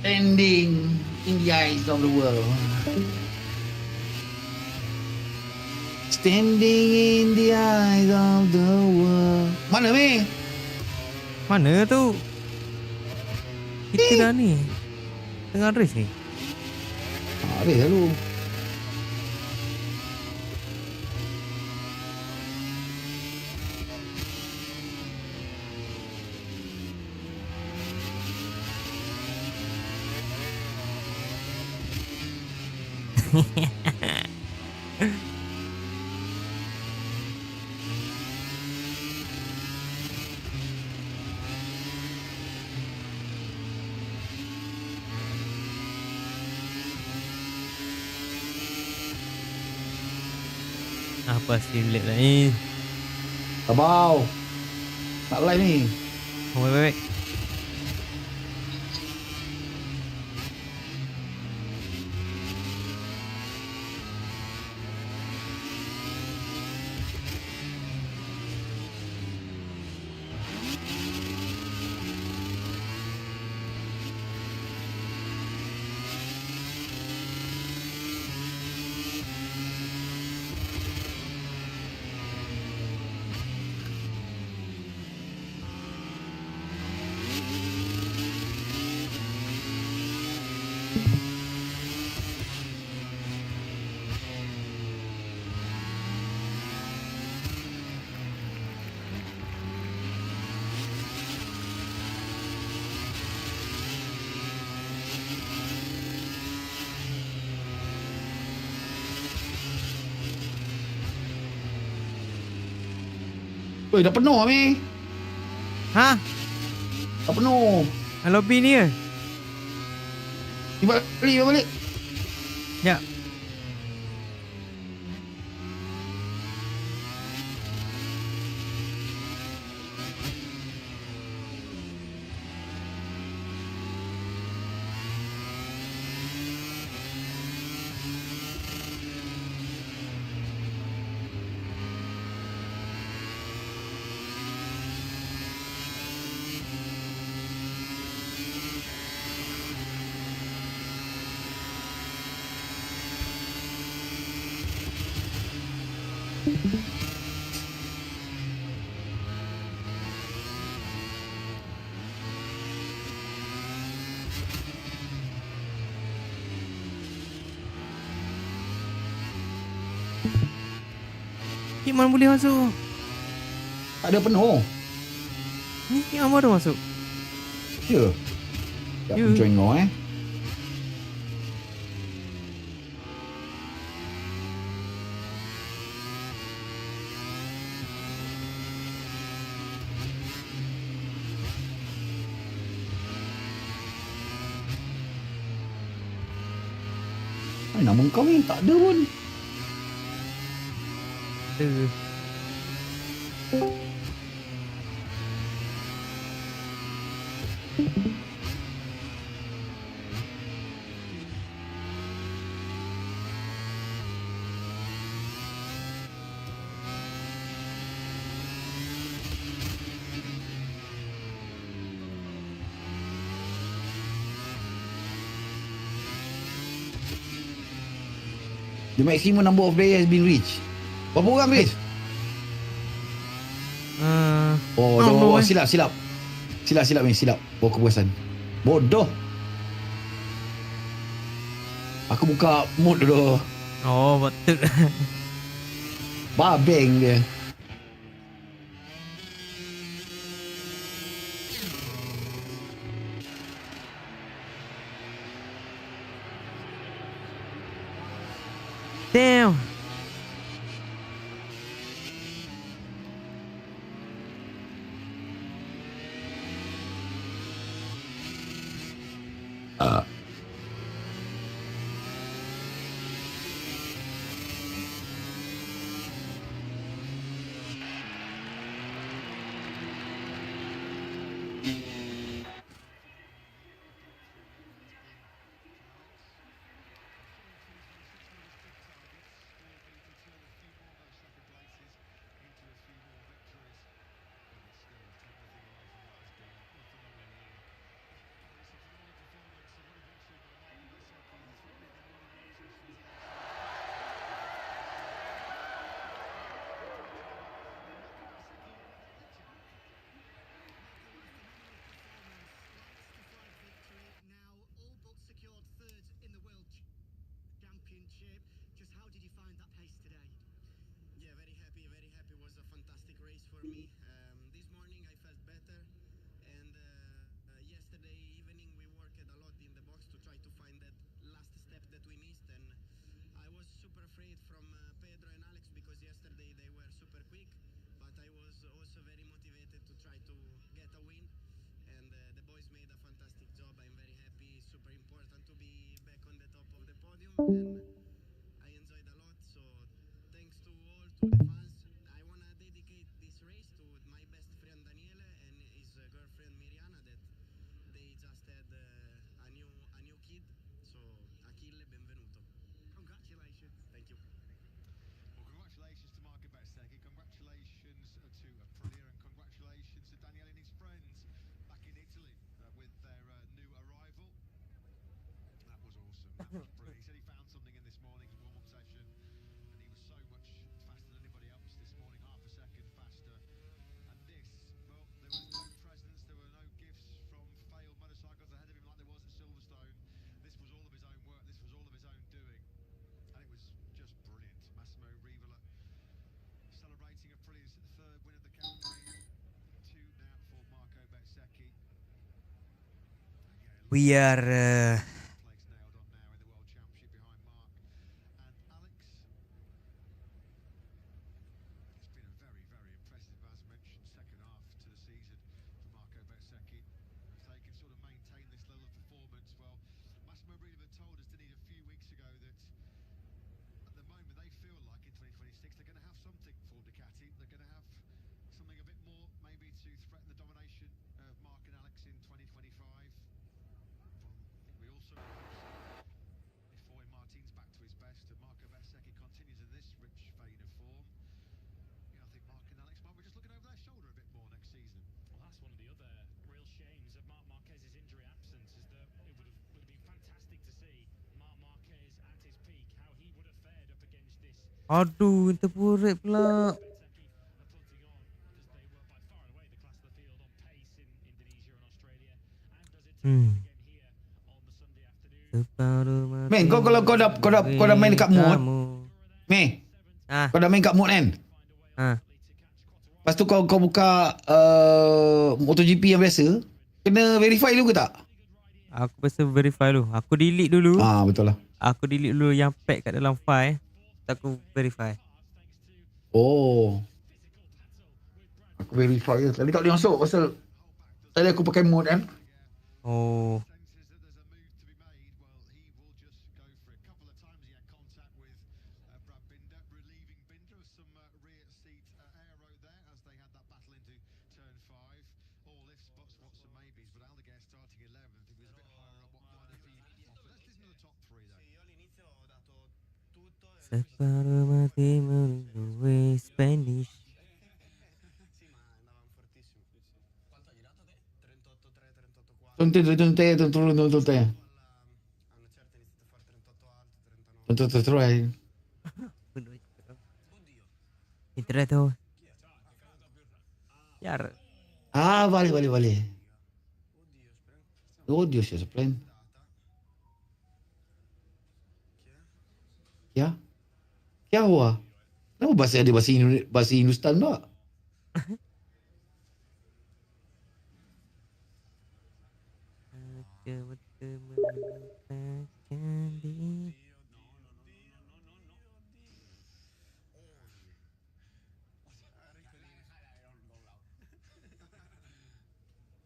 Standing in the eyes of the world. Standing in the eyes of the world. Mana ni? Mana tu? Kita dah ni tengah race ni. Ada lalu. Apa sih relate lah ni? Abau. Tak live ni. Oh, baik. Oi, dah penuh ni. Ha? Dah penuh. Lobby ni ke? Balik. Ya. Mana boleh masuk? Tak ada penuh. Ni yang baru masuk. Ya. Tak Ya. join kau nama kau ni tak ada pun. The maximum number of players has been reached. Berapa orang, Chris? Silap. Silap. Bawa kepuasan. Bodoh. Aku buka mode dulu. Oh, betul. Babeng dia. Damn. We are Aduh, terpurit pula. Separuh mati. Men, kau kalau kau dah main dekat mood. Meh, Ah, kau dah main kat mood kan? ah. Lepas tu kau buka MotoGP yang biasa. Kena verify dulu ke tak? Aku biasa verify dulu. Aku delete dulu. Betul lah. Aku delete dulu yang pack kat dalam file. Aku verify. Oh. Aku verify je. Tadi tak boleh masuk pasal tadi aku pakai mode kan. Oh. Separuh mati merindui Spanish. Internet tu. Yar. Vale. Oh Dios, ese plan. Ya. क्या हुआ? Kenapa bahasa ada bahasa Hindustan tak?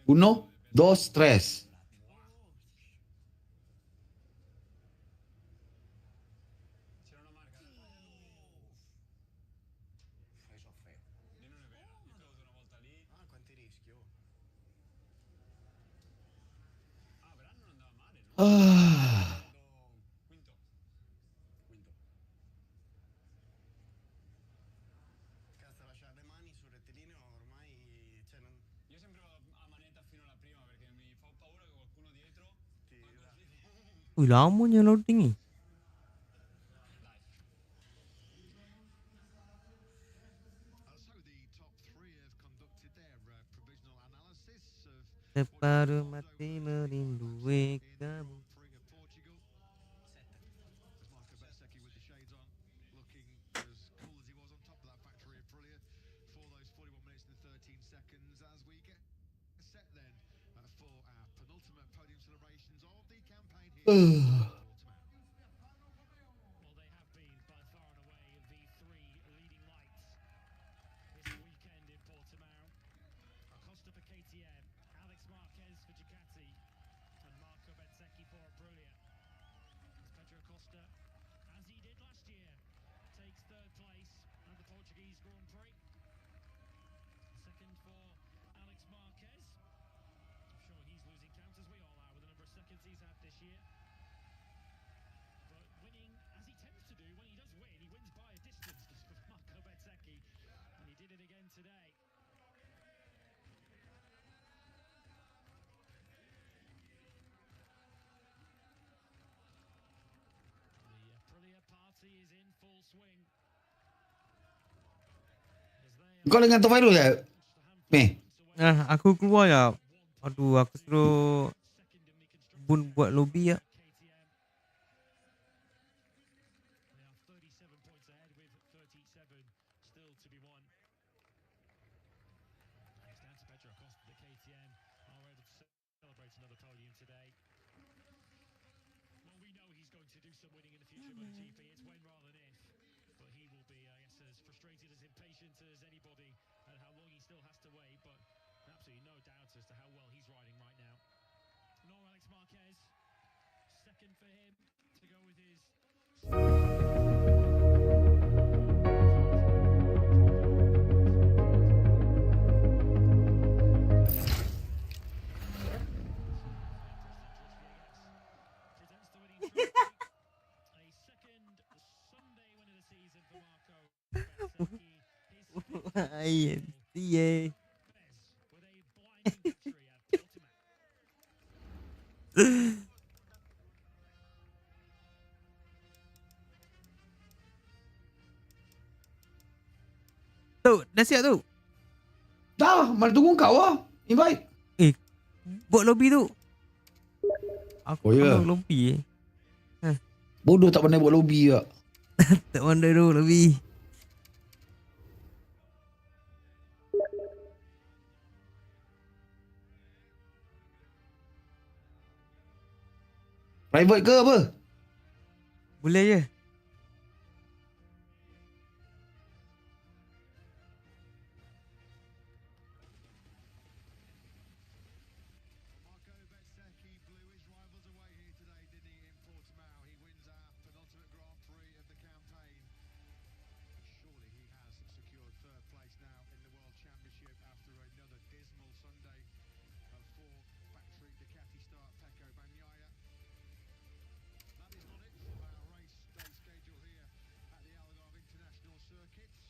Uno, dos, tres. Ah. Ui, lamanya loading ni. Separuh mati merindui kamu. Kau dengan Tofairul ya? Meh. Aku keluar ya. Aduh, aku suruh Bun buat lobby ya. IMCA. Tu, dah siap tu. Dah, mana tunggu kau lah. Invite. Buat lobby tu. Aku Oh, ya? buat lobby Bodoh tak pandai buat lobby tak. Tak pandai tu lobby. Private ke apa? Boleh je.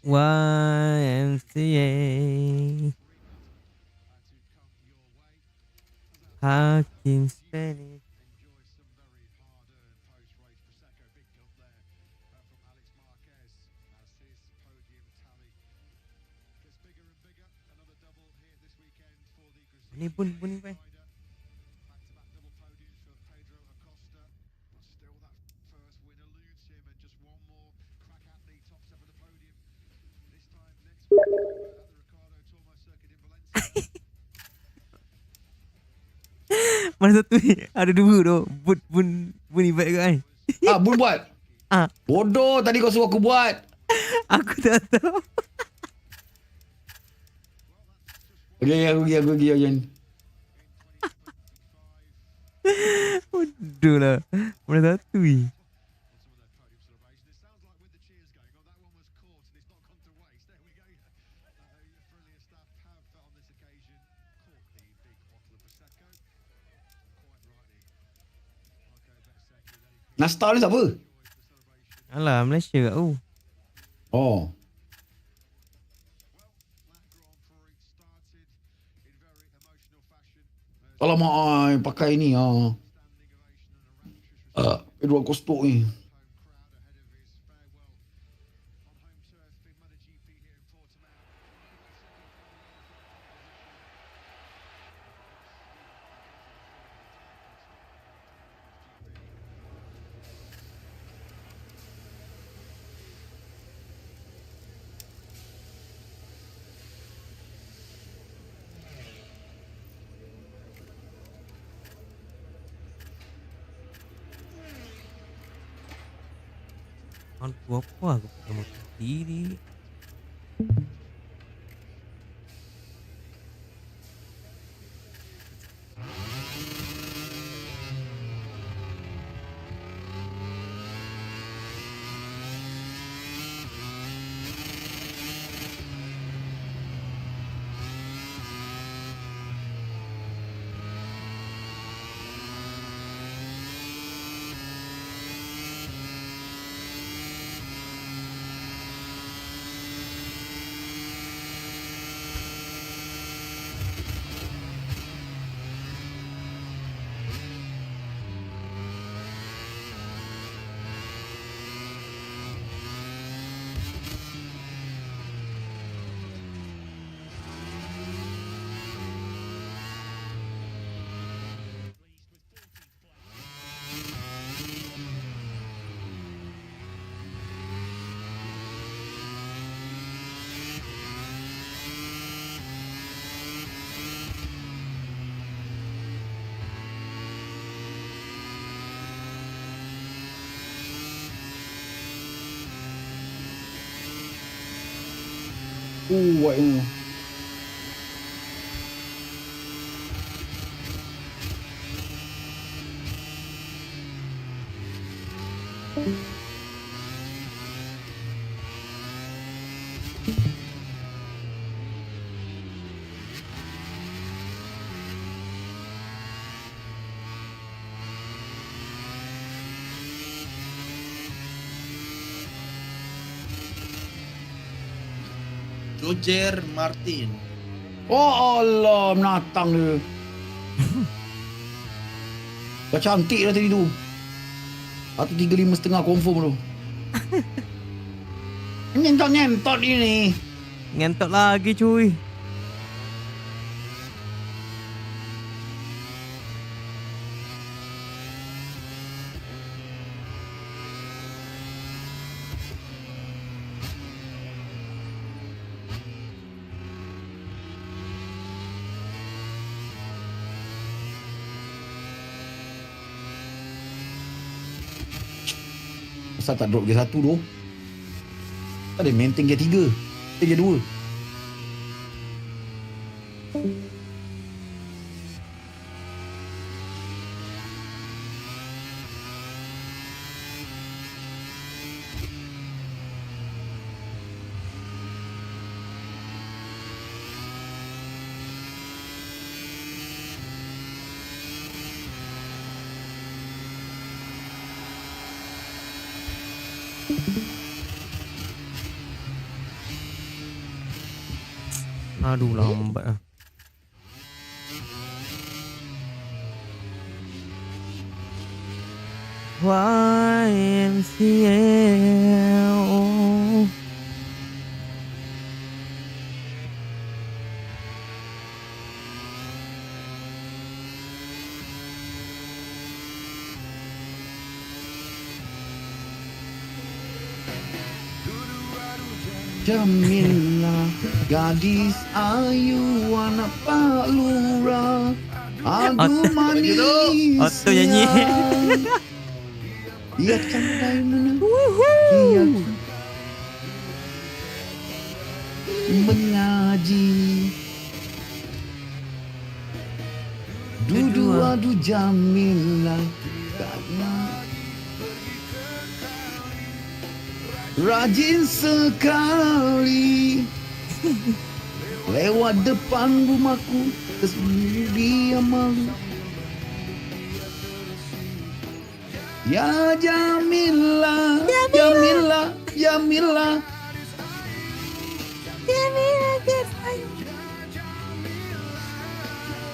YMCA. Hakim Spanish. Ni pun ni pai. Mana satu ni? Ada dua tu. Bun invite kat kan. Bun buat. Bodoh, tadi kau suruh aku buat. Aku tak tahu. Okay, aku pergi Jan. Bodoh lah. Mana satu ni? Nastar ni siapa? Alah, Malaysia kat tu. Oh. Alamak, pakai ni Edward Kostok ni. Hantu apa aku pakai motor sendiri. Kuat ni. Roger Martin. Oh Allah, menatang dia. Dah cantik dah tadi tu. Atau 35.5 confirm tu. Nyentot ini. Ngentot lagi cuy. Asal tak drop gear 1 tu. Tak ada maintain gear 3. Gear 2. Aduh lambat lah. YMCA. Jamilah, gadis ayu anak Pak Lurah. Aduh manis. Auto nyanyi. Dia candai mana? Dia mengaji. Dudu adu Jamilah, rajin sekali. Lewat depan rumahku, terus dia malu. Ya Jamilah, Jamilah, Jamilah.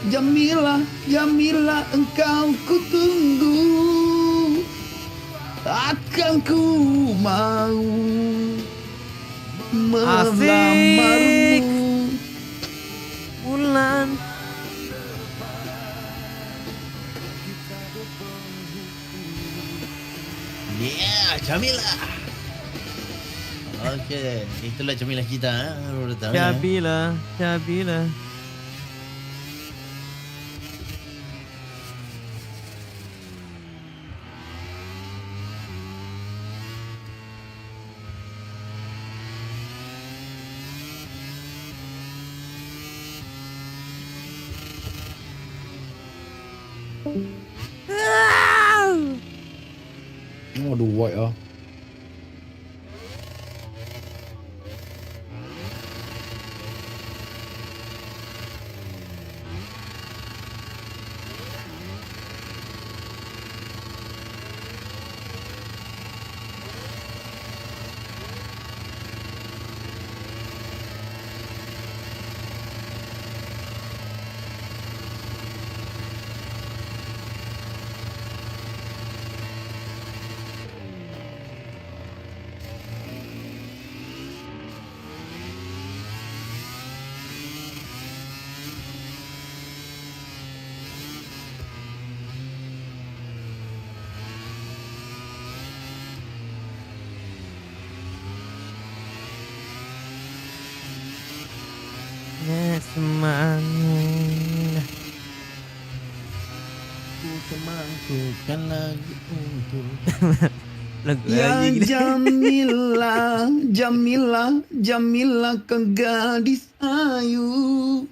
Jamilah, Jamilah, engkau ku tunggu. Takkan ku mau melamarmu. Bulan. Yeah, Jamilah. Okey, itulah Jamilah kita. Baru tahu ya. Jabila. Aduh, white ah. Semangat. Ku semangkukan lagi untuk Lagu Ya lagi gila. Jamila, Jamila, Jamila kau gadis ayu.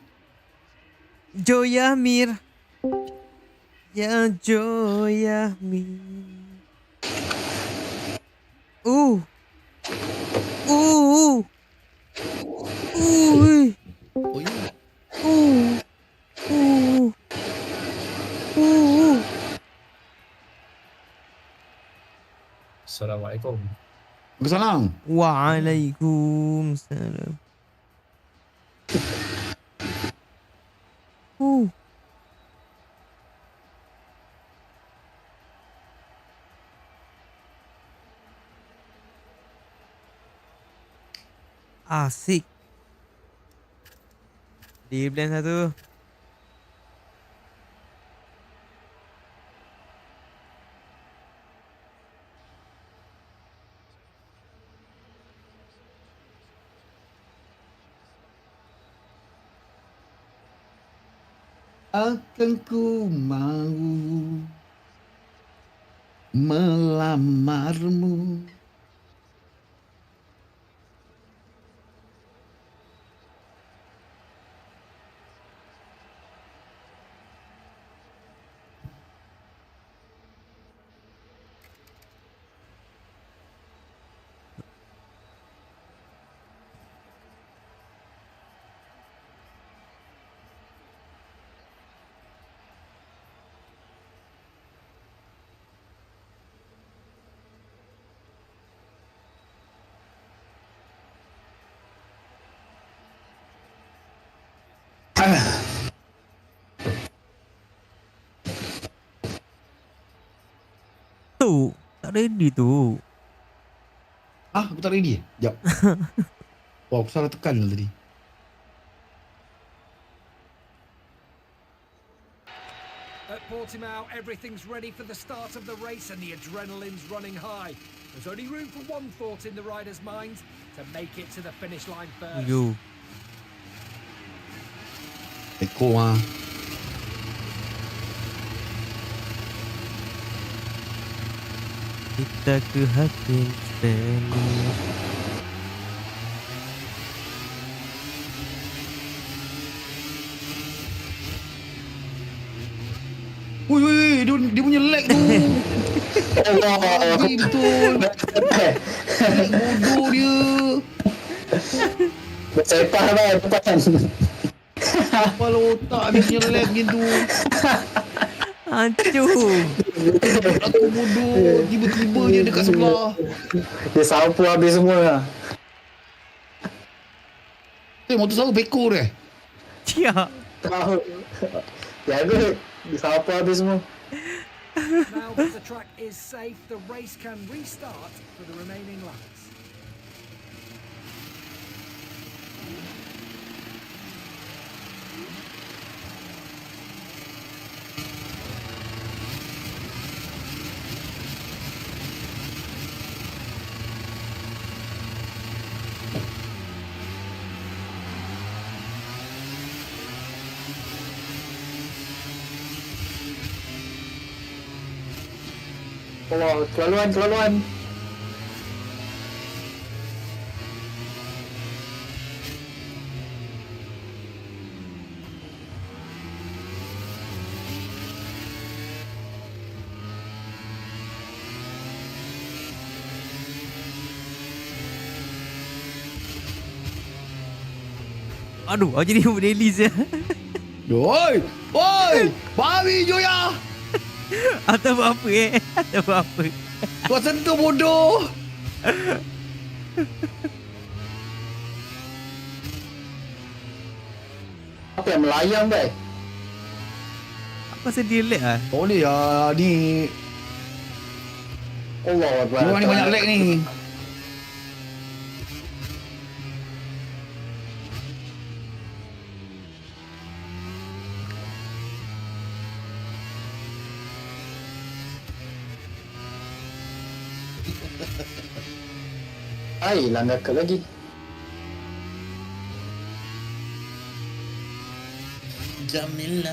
Joyamir. Ya Joyamir. Uh. Uh. Uh. Oh ya. Uh. Uh. Uh. Assalamualaikum. Waalaikumsalam. Waalaikumsalam. Uh. Asik. Dia blend satu. Akan ku mau melamarmu. Tu. Tak ready tu. Ah, aku tak ready. Sekejap. Wah, aku salah tekan tadi. At Portimao, everything's ready for the start of the race and the adrenaline's running high. There's only room for one thought in the rider's mind, to make it to the finish line first. Yo. Ekor ah. Kita ke hati sendiri. Wui, dia punya lag tu. Babi betul. Lag bodoh dia. Bersepah lah depan. Kepala otak dia punya lag gitu. Hancur. Aku bodoh. Tiba-tiba dia dekat sebelah. Dia sapu habis semua lah. Motor saya pekor dia. Tiap. Tahu. Jaga. Dia sapu habis semua. Now that the track is safe, the race can restart for the remaining laps. Oh, kelaluan. Aduh, aku jadi release ya. Oi! Oi! Babi Joya! Atau buat apa Atau buat apa? Kau sentuh bodoh! Apa yang melayang dah? Aku rasa dia lag lah. Tak boleh lah ni. Allah Akbar. Diorang ni banyak lag ni. Ay, langgar ke lagi. Jamila.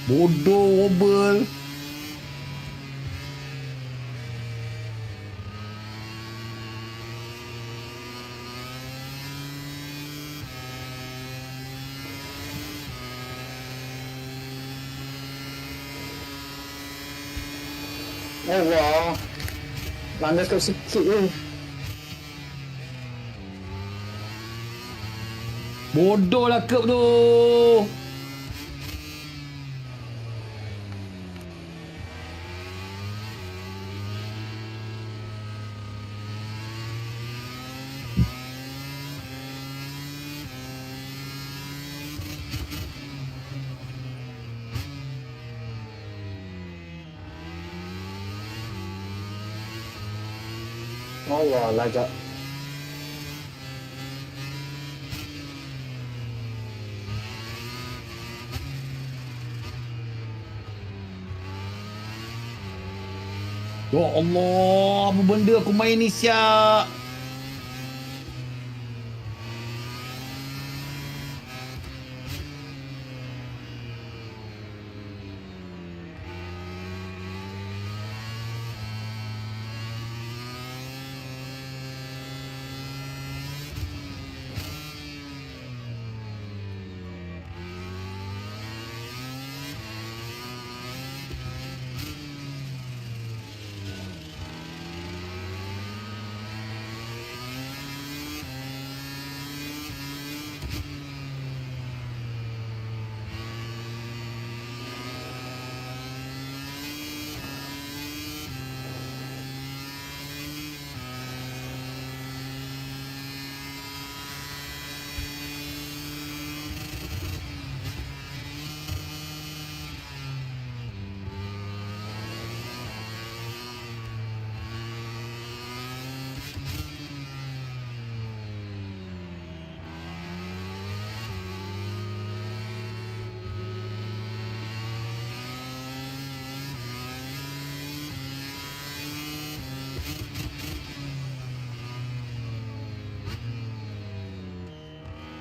Bodoh wobble. Allah. Landas kau sikit je. Bodoh lah curb tu. Allah lagak. Ya Allah, apa benda aku main ni siap.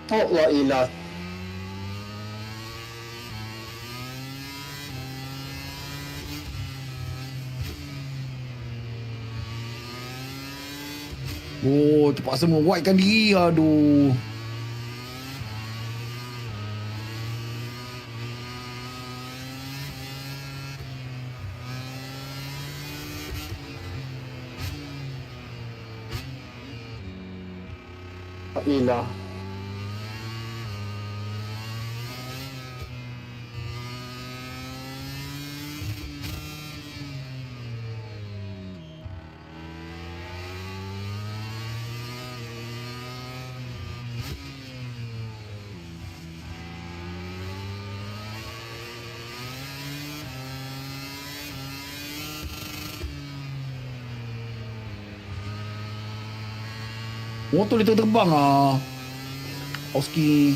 Allah ilah. Oh, terpaksa membuatkan diri. Aduh. Ilah. Motor dia terbang ah. Oski.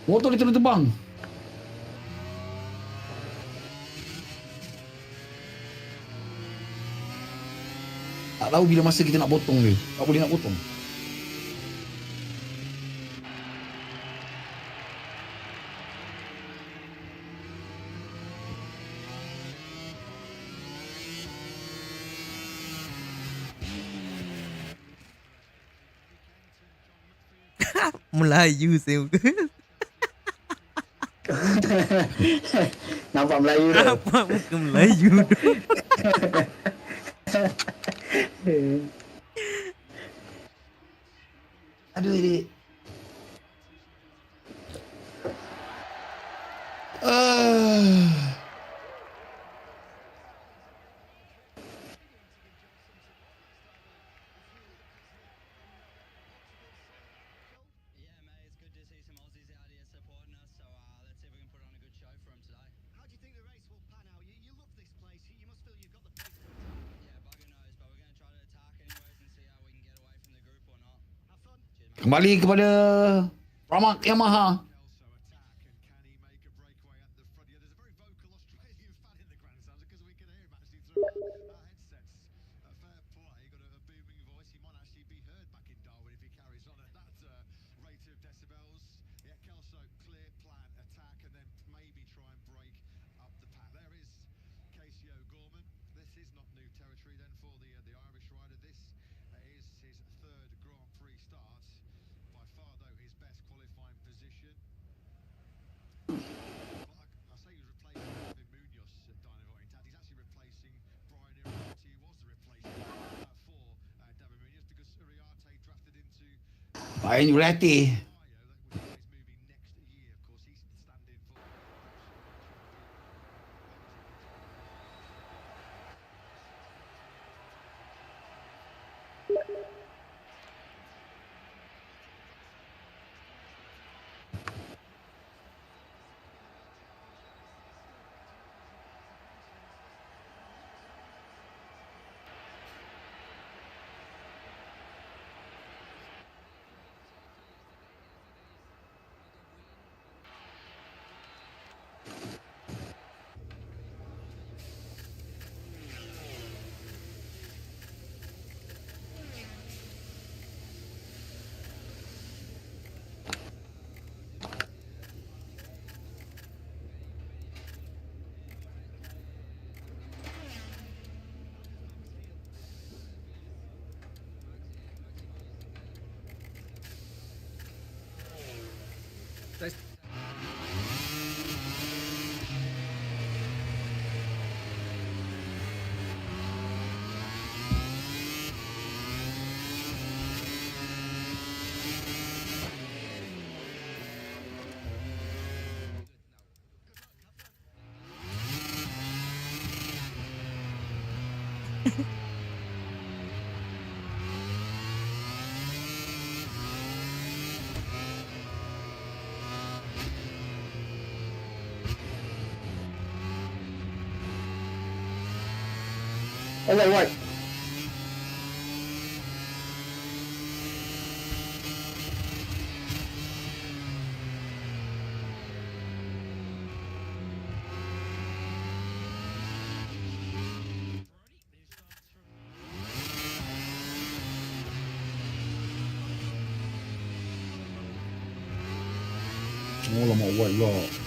Motor dia terbang. Tak tahu bila masa kita nak potong dia. Tak boleh nak potong. Melayu saya. Nampak Melayu tu. Apa muka Melayu tu? Aduh adik. Kembali kepada Ramak Yamaha. Baik Urati. There's Allah white. Oh lama white pula.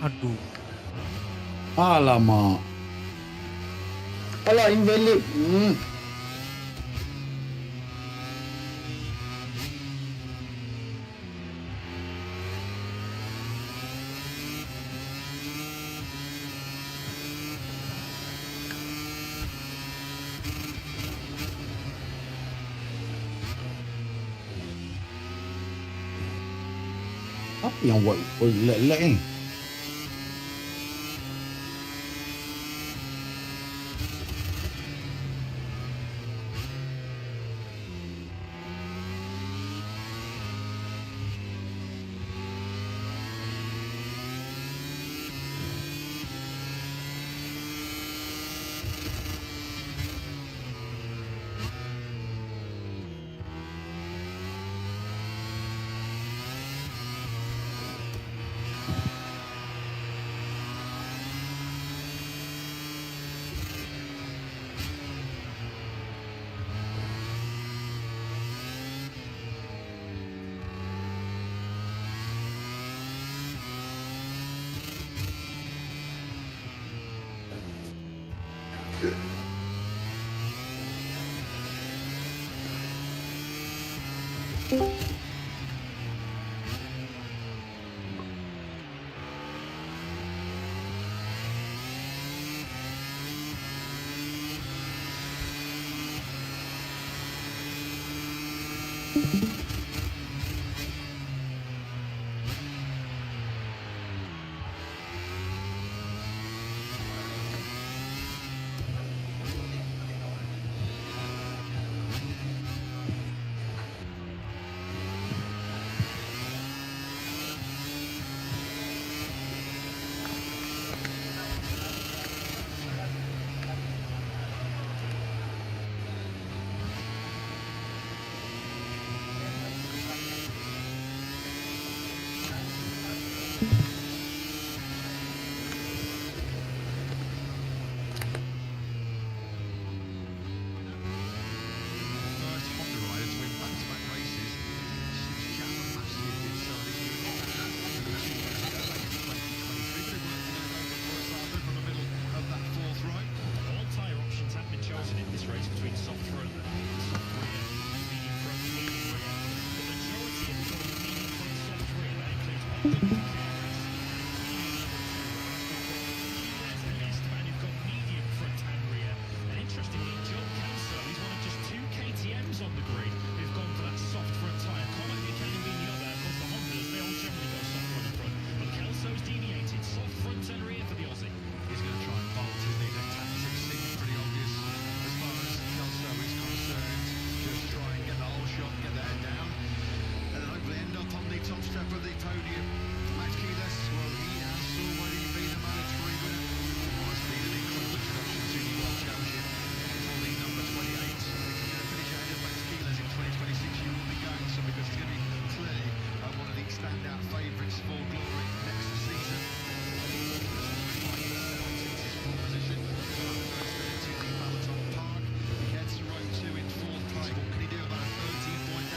Aduh. Alamak. Allah invalid. Apa yang buat lag-lag ni?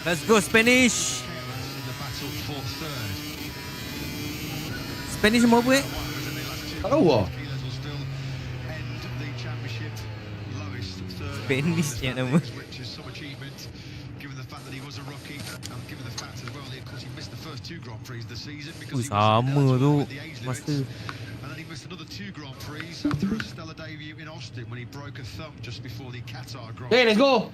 Let's go Spanish. Spanish mau apa Tak tahu lah. Spanish yang nama. Sama tu masa. And then he missed another 2 Grand Prix after a stellar debut in Austin when he broke a thumb just before the Qatar Grand Prix. Hey, let's go.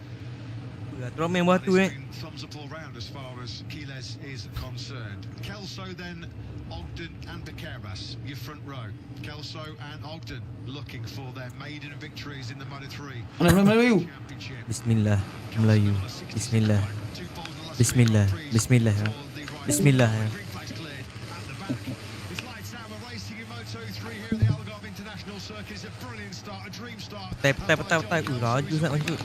Terus main batu Thumbs up all round as far as Quiles is concerned. Kelso then, Ogden and Becerras, your front row. Kelso and Ogden looking for their maiden victories in the Moto3 Melayu. Championship. Bismillah Melayu. Bismillah. Bismillah. Bismillah. Bismillah. Green flags cleared at the back. It's lights out. We're racing in Moto3 here at the Algarve International Circuit. It's a brilliant start, a dream start. Tap. Laju sangat lanjut.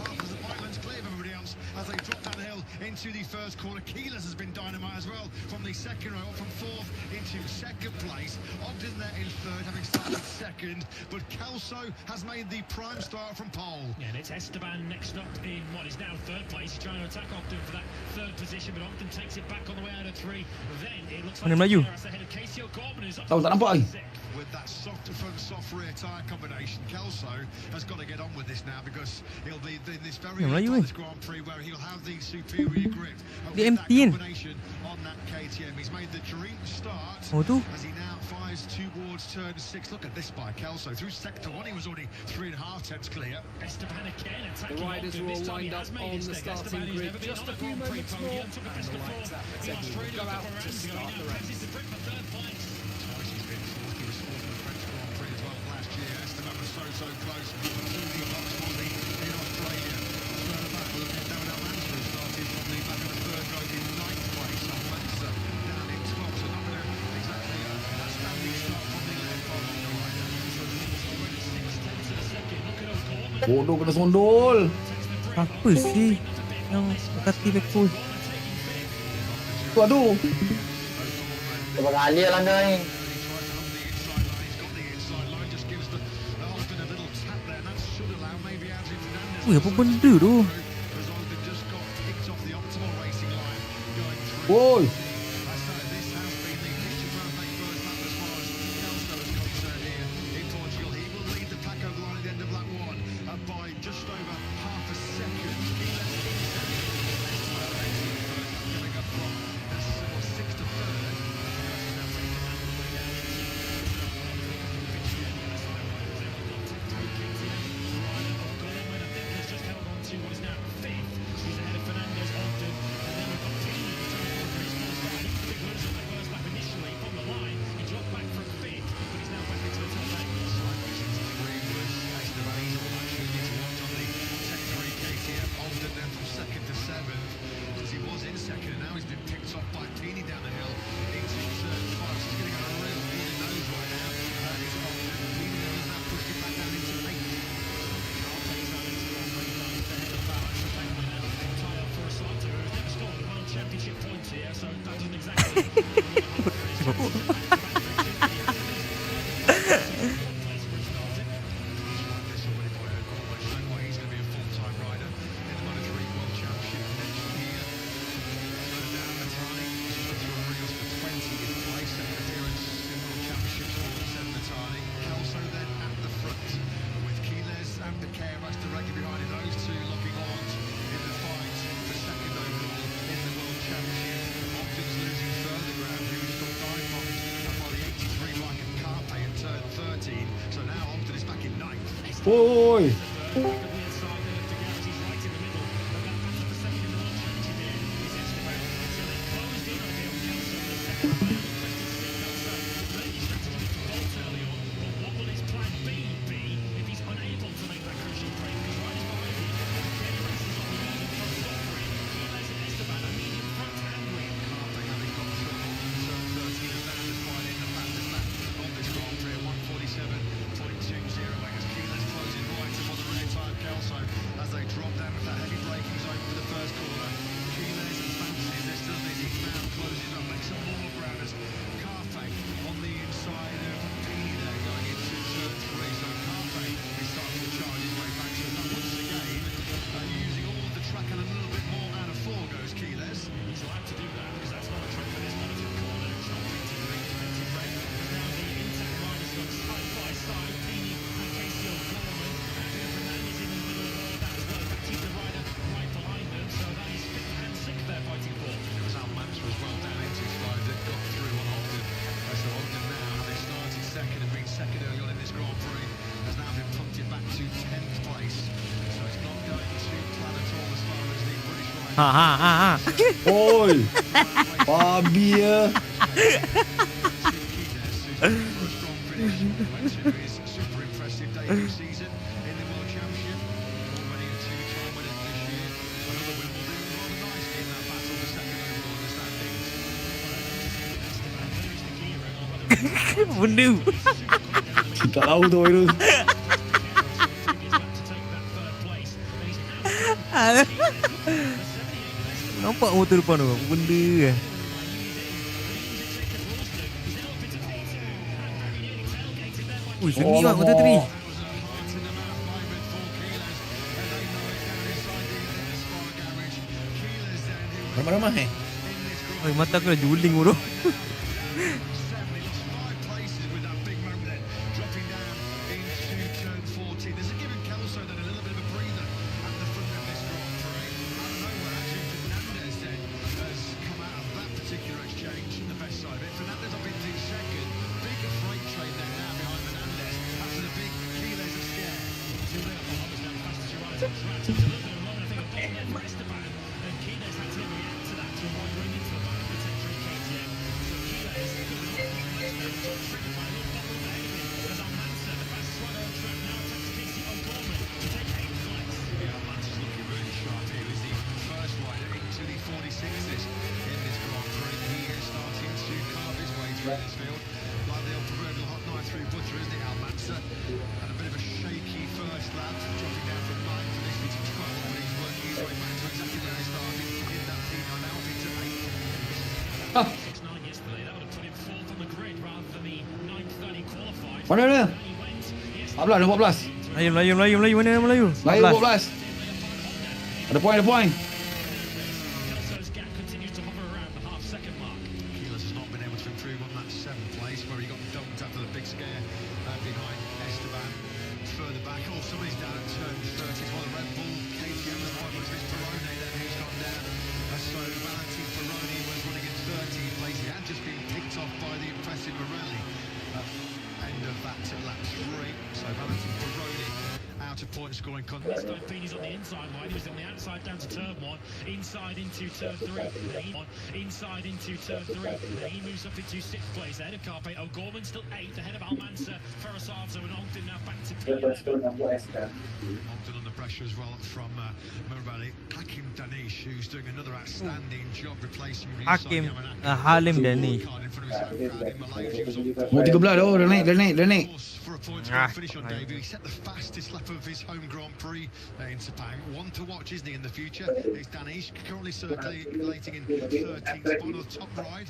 As they drop down the hill into the first corner. Quiles has been dynamite as well from the second row, from 4th into 2nd place. Ogden there in 3rd, having started 2nd, but Kelso has made the prime start from pole. Yeah, and it's Esteban next up in what is now 3rd place. He's trying to attack Ogden for that 3rd position, but Ogden takes it back on the way out of 3. Then it looks like Melayu. Becerras ahead of Casey O'Gorman, who's up Tahu tak nampak lagi. With that soft front, soft rear tyre combination, Kelso has got to get on with this now because he'll be in this very Melayu, early Grand Prix where he'll have the superior grip. Dia With that empty kan? combination on that KTM, he's made the dream start Oh tu. as he now fires towards turn 6. Look at this by Kelso through sector 1. He was already 3.5 tenths clear. Esteban again The attacking riders Ogden. are This all time he lined up has made on his the stake. Esteban, starting who's grid. never been Just on a a few Grand Prix moments more, podium, took a and best the of 4 lights out. in Tegui will Australia go a out couple of to rounds ago. He start now the race. presses the grip for 3rd place. Twice he's been fourth. He was fourth in the French Grand Prix as well last year. Esteban was so close to the box, was he, in Australia. Further back, we'll look at David Almanza, who started from the back of the 3rd row in 9th place. Almanza down in 12th, so not going to exactly a standing start from the left part of the rider. So he's already 6 tenths of a second. Look at O'Gorman. Bodoh kena sondol. Apa sih yang kaki backfull? Tu tu. Berapa kali lah langgar ni? Wih, apa benda tu? Woi. Oi. As they drop down with that heavy braking zone for the first corner, Keyless advances, they're still busy. Now closing up, makes some more ground as Carfe on the inside of Pini there going into turn 3. So Carfe is starting to charge his way back. So now once again, using all of the track and a little bit more out of 4 goes Keyless. He's allowed to do that because that's not a track for this Monaco corner. It's not painted green, it's painted red. Now the intact riders gone side by side. Pini and Casey O'Gorman. Fernandez in the middle of all that as well. He's the rider right behind them. So that is 5th and 6th they're fighting for. It was Al Mansour as well down into slide that got through on Ogden. So Ogden now, having started second and been second early on in this Grand Prix, has now been punted back to 10th place. So it's not going to plan at all as far as the British rider. Oi. Babi ya. Strong finish. Went to his super impressive debut season in the World Championship. Already a 2-time winner this year. Another Wimbledon. Rather nice in that battle for second overall in the standings. Benda. Tak tahu tu itu. Nampak motor depan tu. Benda. Ui, sengit lah motor tadi. Ramai-ramai Oi, mata aku dah juling bodoh. Like the old proverbial hot knife through butter, isn't it, Al Mansour? And a bit of a shaky first lap, dropping down from 9th initially to 12th, but he's working his way back to exactly where he started in that P9 now into 8th. 6.9 yesterday, that would have put him 4th on the grid rather than the 9th that he qualified. Mana dia? He went, yes, 14. Melayu. Mana Melayu? Melayu 14. Ada point. Kelso's gap continues to hover around the half-second mark. Keyless has not been able to improve on that 7th place where he got dumped after the big scare behind Esteban. Further back, somebody's down at turn 30 as well. The Red Bull KTM, the right one, it's Perrone then who's gone down. So Valentin Perrone was running in 13th place. He had just been picked off by the impressive Morelli at end of that lap 3. So Valentin Perrone out of point scoring contest. This time Pini's on the inside line. He was on the outside down to turn 1, inside into turn 3. Inside into turn 3. Then he moves up into 6th place ahead of Carpe. O'Gorman still 8th ahead of Almanza, Ferrasato and Ogden now back to P11. Ogden under pressure as well from Morelli. Hakim Danish, who's doing another outstanding job replacing Hakim Halim Danish. Oh 13 dah. Dah naik. For a point to finish on debut. He set the fastest lap of his home Grand Prix in Sepang. One to watch, isn't he, in the future? It's Danish currently circulating in 13th spot on the top ride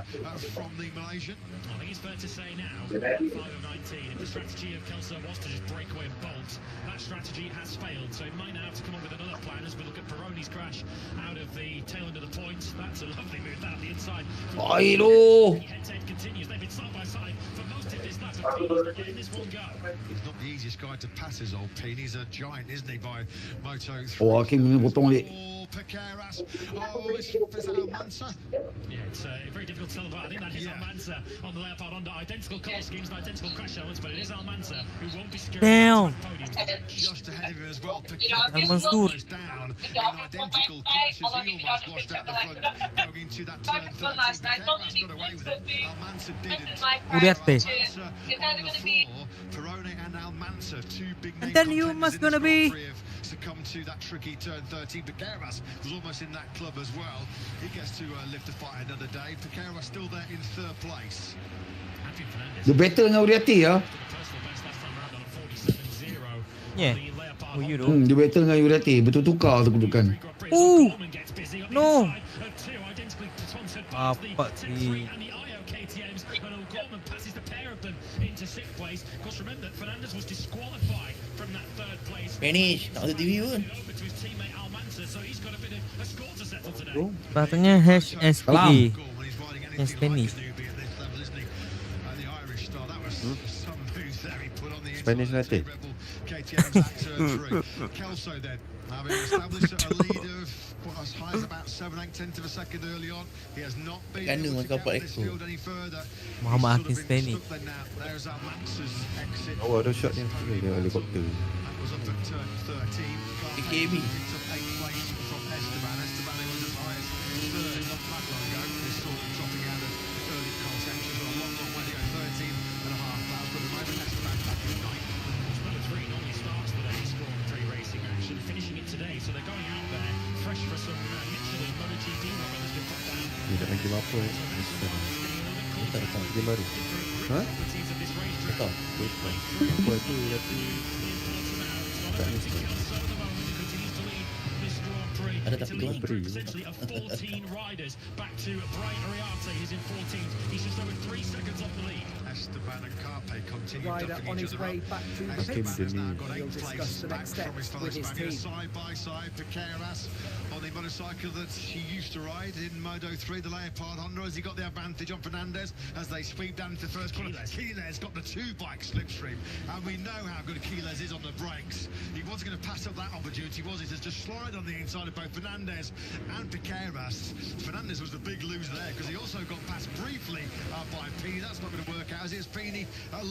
from the Malaysian. I think it's fair to say now, 5 of 19, if the strategy of Kelso was to just break away and bolt, that strategy has failed. So he might now have to come up with another plan as we look at Perrone's crash out of the tail end of the points. That's a lovely move out the inside. Ayo. He heads head-to-head continues. They've been side by side for most of this lap, but Pini's getting this one go. He's not the easiest guy to pass his old Pini. He's a giant, isn't he, by Moto3. Oh, Hakim punya potong balik. Piqueras. Oh, it's Almanza. Yeah, it's very difficult to tell apart. I think that is Almanza on the Leopard under identical colour schemes and identical crash elements, but it is Almanza who won't be securing Damn. podiums. Just ahead of him as well. Almanza. Almost down in identical crashes. He almost washed out the front going into that turn 13. Piqueras got away with it. Almanza didn't. Uriarte. Almanza on the floor. Perone and Almanza, two big name And then you contenders must in gonna this Grand be- Prix have succumbed to that tricky turn 13. Piqueras was almost in that club as well. He gets to live to fight another day. Piqueras still there in third place. Adrian Fernandez Dia battle dengan Uriarte ya. did a personal best last time round on a 47.0 Yeah. on the Leopard Oh, you Honda. know. Dia battle dengan Uriarte. Betul tukar tu kedudukan. Ooh. Gorman gets busy on the No. inside of two, identically sponsored by the Apa Tech ni? 3 and the IO KTMs, and O'Gorman passes the pair of them into sixth place. Of course, remember that Fernandez was disqualified from that third place. Finish. Tak ada TV pun. Over to his teammate Almanza, so he's got a bit of a score to settle today. Sepatutnya HSPA. Gorman, he's riding anything Yes, Spanish. like a newbie at this level, isn't he? The Irish star, that was some moves there he put on the Spanish inside of the latte. Rebel KTM's at turn 3. Kelso then, having established a lead of as high as about 7/8 of a second early on. He has not been Kandung able to dengan kapal get this Exco. field any further. Muhammad He's Hakim sort of been Spanish. stuck there now. There's Almanza's exit. Oh, ada shot ni. Dia helikopter. That was up at turn 13. AKB. Picked up 8th place from Esteban. Esteban who was as high as third not that long ago. Is sort of dropping out of early contention for a long, long way to go. 13 and a half laps. But at the moment, Esteban back in ninth. Number 3 normally starts the day's Grand Prix racing action, finishing it today, so they're going out there fresh for some Michelin MotoGP rubber that's been put down. Dia nak main game apa? Tak tahu. Game baru. Ha? Tak tahu. Apa tu? Tapi tak ni sikit. Ada tapi tu. Essentially of 14 riders back to Brian Ariarte, who's in 14th. He's just over 3 seconds off the lead. Esteban and Carpe continue Rider duffing on each his other way up. back to the Esteban pits. has now got He'll 8 discuss places the back next from his steps fellow with his Spaniards team. side by side. Piqueras on the motorcycle that he used to ride in Moto3, the Leopard Honda. Has he got the advantage on Fernandez as they sweep down into the first corner? Quiles got the 2-bike slipstream, and we know how good Quiles is on the brakes. He wasn't going to pass up that opportunity, was he? To just slide on the inside of both Fernandez and Piqueras. Fernandez was the big loser there because he also got passed briefly by Pini. That's not going to work out as it is. Pini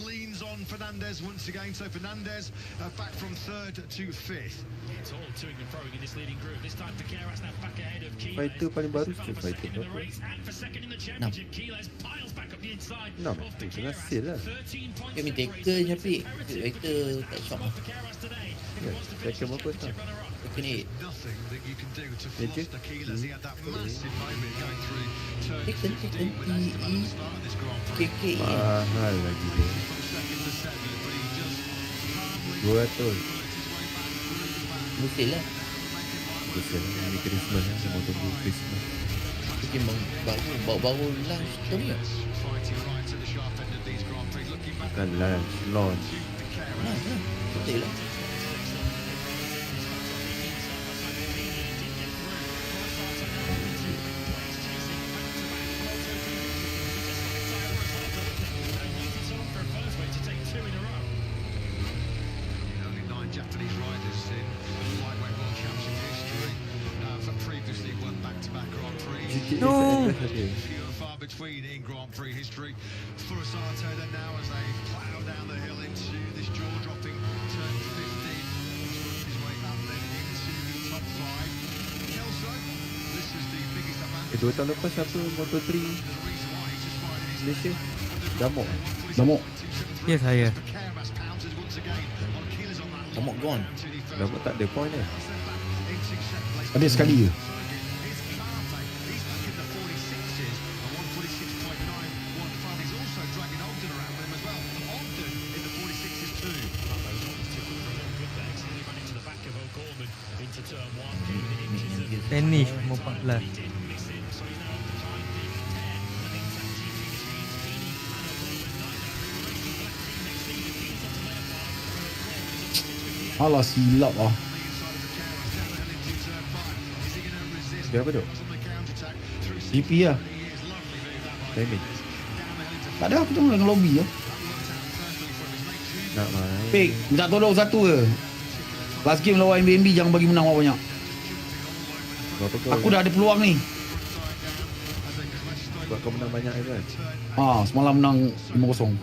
leans on Fernandez once again. So Fernandez back from third to fifth. It's all toing and froing in this leading group. This time Piqueras now back ahead of Quiles. Fighter paling baru Develop sikit for fighter second in the berapa? race and for second in the championship. Quiles piles back up the inside 6. of Tengah Piqueras. seal lah. 13 points Kami separate. taker je Syafiq. Taker tak shock. Above Piqueras today. If he Ya, wants to finish second as berapa championship tak? runner-up. Kena Nothing that you can do to Legend. fluster Quiles. He had that massive moment going through turn Taken, 15 with Esteban at the start of this Grand Prix. KKE. Mahal lagi dia. From second to seventh, but he just calmly 200. worked his way back through the back. Betul lah. Betul. Ini Christmas lah. Semua tunggu Christmas. Mungkin baru lunch tu ni. Fighting right to the sharp end of these Grand Prix. Looking back Bukan lunch. Launch. to Piqueras. Betul lah. Only 9 Japanese riders in lightweight world championship history have previously won back-to-back Grand Prix. GTA No. San Andreas ada. Few and far between in Grand Prix history. Furasato then now as they plough down the hill into this jaw-dropping turn 15. He's worked his way up then into the top 5. Kelso, this is the biggest advantage. 2 tahun lepas apa Moto3 The reason why he's just riding his Malaysia? Damok. Damok. Ya, saya. Piqueras pounces once again on Quiles on that Damok gone. to the first Damok tak ada point eh. Sent back into second place. Ada sekali je. Here's Carpe. He's back in the 46s. A 146.91 fun. He's also dragging Ogden around with him as well. Ogden in the 46s too. Spanish umur 14. Alah silap ah. Dia apa tu? GP lah. Timing. Tak ada, aku tengok dengan lobby je. Nak main. Pik, minta tolong satu ke? Last game lawan MBMB jangan bagi menang banyak. Berapa kau? Aku dah ada peluang ni. Sebab kau menang banyak kan? Semalam menang 5-0.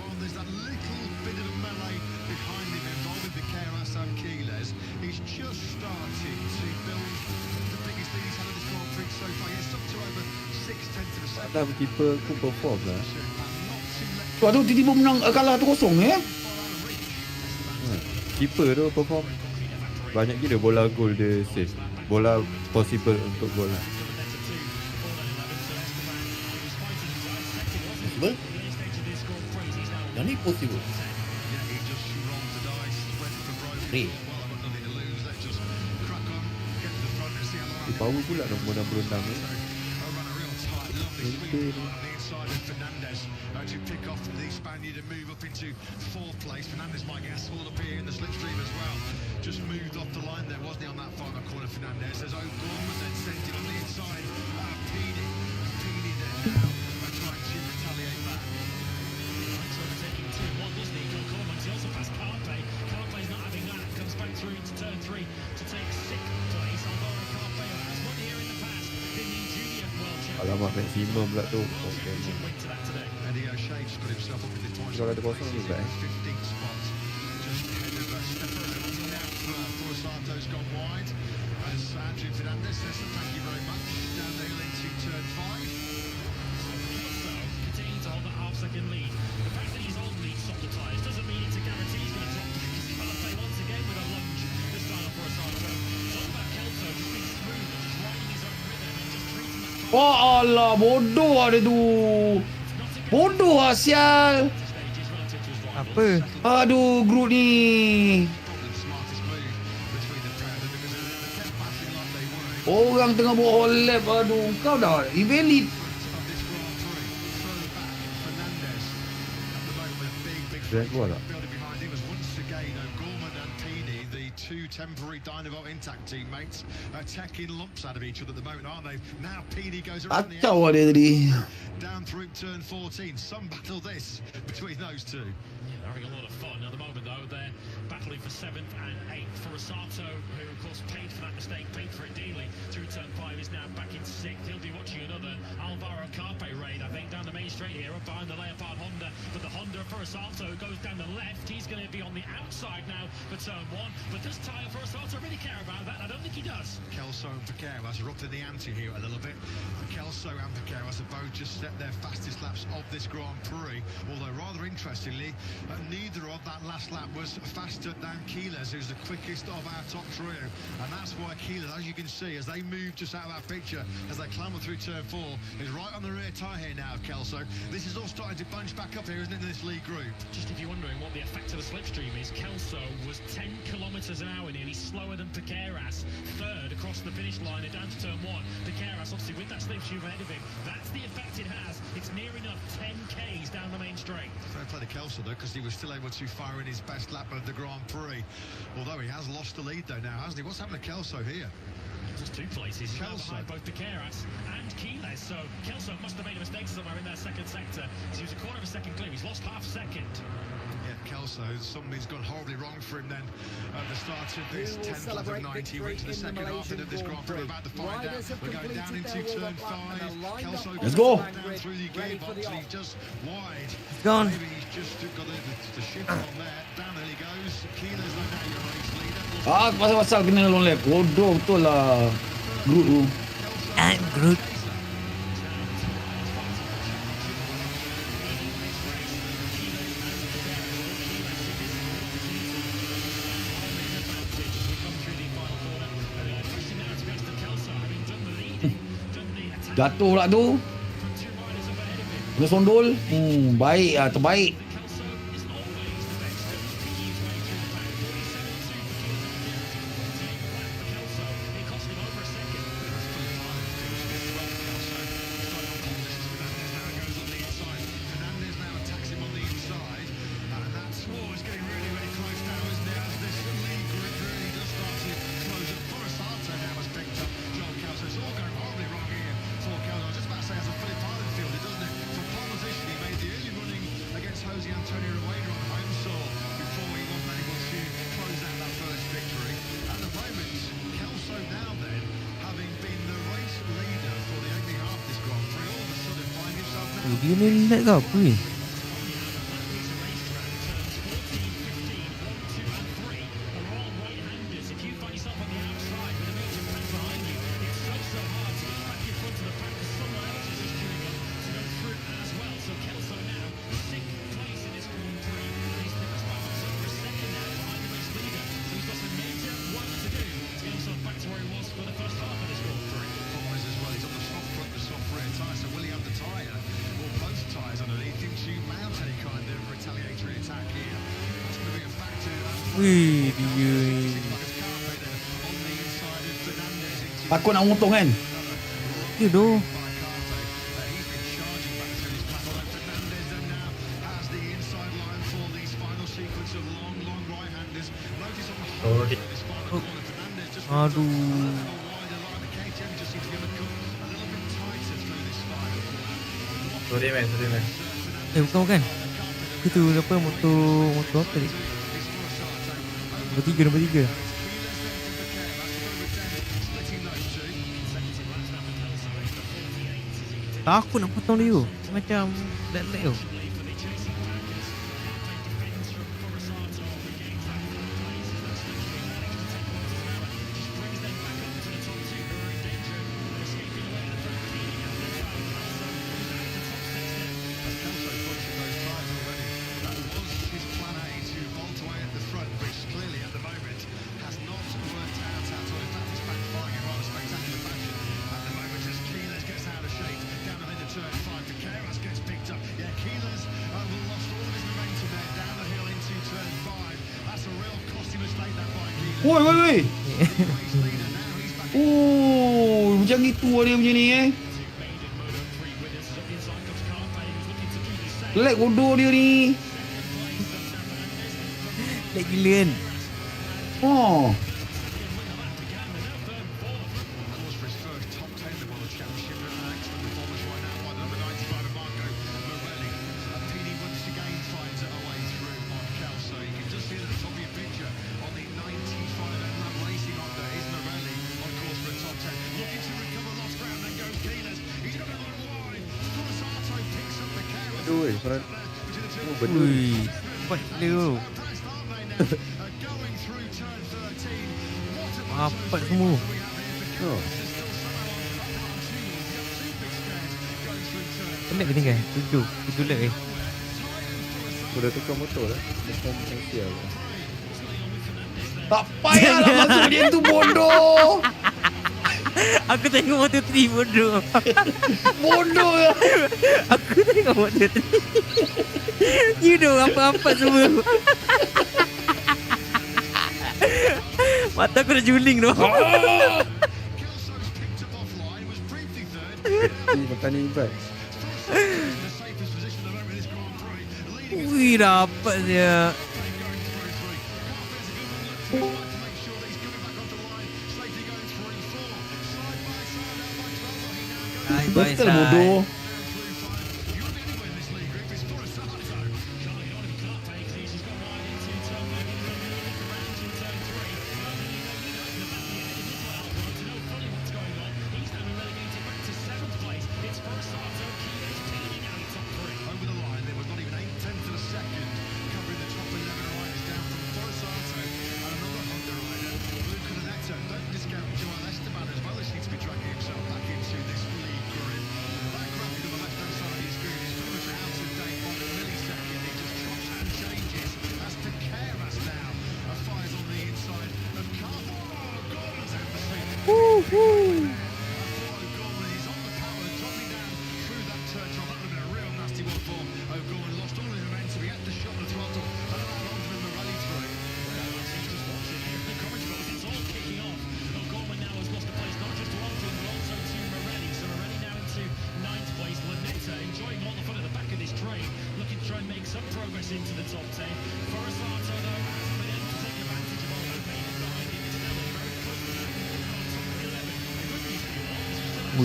Tak, keeper aku perform lah. Sebab tu tiba-tiba menang kalah 1-0 Keeper tu perform. Banyak gila bola gol dia save. Bola possible untuk gol lah. Possible? Yang ni possible. Ray. Power pula nombor 66 ni. Mimpi ni. To pick off the Spaniard and move up into fourth place. Fernandez might get a small appear in the slipstream as well. Just moved off the line there, wasn't he, on that final corner, Fernandez? There's O'Gorman then sent it on the inside. Pini there now, trying to retaliate back. Overtaking 2-1, doesn't he? O'Gorman, he also passed Carpe. Carpe's not having that. Comes back through to turn 3 to take 6th place. Alvaro Carpe has won here in the past. Been the junior world champion. Alamak maksimum pula tu. Okay. Win to that today. Eddie O'Shea just got himself up in the points. Kalau ada kosong ni pula 15th spot. Just ahead of Stefano. Now Forasato's gone wide. As Andrew Fernandez says, thank you very much. Down the hill into turn 5. So, continuing to hold that half-second lead. The fact that he's on lead soft the tyres doesn't mean it's a guarantee he's going to drop back. As Carpe once again with a lunge, this time for a Sato. It's all about Kelso just being smooth and just riding his own rhythm and just treating that car. Oh Allah, bodoh ada tu. Bodoh sial. Stages relative to his rival. Apa? Aduh, group ni. Orang tengah buat all lap. Aduh, kau dah invalid. Jaguar tak? Behind him was once again O'Gorman and Pini, the two temporary Dynavolt Intact teammates, taking lumps out of each other at the moment, aren't they? Now Pini goes around the Kacau dia tadi. down through turn 14. Some battle this between those two. Yeah, they're having a lot of fun at the moment, though. They're battling for 7th and 8th. For Sato, who of course paid for that mistake, paid for it dearly through turn 5, is now back in 6th. He'll be watching another Alvaro Carpe raid, I think, down the main straight here, up behind the Leopard Honda. But the Honda for Sato goes down the left. He's going to be on the outside now for turn 1. But does Tyre for Sato really care about that? I don't think he does. Kelso and Piqueras are up to the ante here a little bit. Kelso and Piqueras have both just set their fastest laps of this Grand Prix, although rather interestingly, neither of that last lap was faster than Keyless, who's the quickest of our top trio. And that's why Keyless, as you can see, as they move just out of that picture, as they clamber through turn 4, is right on the rear tyre here now of Kelso. This is all starting to bunch back up here, isn't it, in this lead group? Just if you're wondering what the effect of the slipstream is, Kelso was 10 kilometres an hour, nearly slower than Piqueras. Third across the finish line and down to turn 1. Piqueras, obviously, with that slipstream ahead of him, that's the effect it has. It's near enough 10 Ks down the main straight. Fair play to Kelso, though, because he was still able to fire in his best lap of the Grand Prix. Although he has lost the lead, though, now, hasn't he? What's happened to Kelso here? Just 2 places. He's now Kelso. behind both Piqueras and Keyless. So Kelso must have made a mistake somewhere in their second sector. He was a quarter of a second clear. He's lost half a second. Yeah, Kelso, something's gone horribly wrong for him then at the start of this 10th lap of 90. Went to the second half of this Grand Prix. We're about to find out. We're going down into turn 5. Kelso Let's go. down through the gearbox and he's just wide. He's gone. Maybe he's just got the shift on there. Down there he goes. Keyless now your race leader. Pasal-pasal kena long lap. Bodoh betul lah. Group tu. And Groot. Jatuh pula tu. Kena sondol. Baik lah, terbaik. Dia ni lag ke apa ni? Wih, dia ni. Takut nak motong kan? Dia tu. Aduh. Sorry man. Bukan. Itu apa motor apa ni? Nombor 3. Takut nak potong dia tu. Macam lag tu. Woi. Oh, macam gitu dia macam ni Lag bodoh dia ni. Lag gila kan. Oh. Aduh, front. Oh, betul. Ui, cepat dia tu. Apa semua. Oh. Lag ke tinggal? 7 lag Aku dah tukar motor dah. Bukan sial lah. Tak payahlah masuk dia tu bodoh. Aku tengok motor 3 bodoh. Bodoh ya. Aku tengok motor 3. You dah apa-apa semua. Mata aku dah juling tu. Ini bertanya ibat. Ui, dapat dia. Betul bodoh.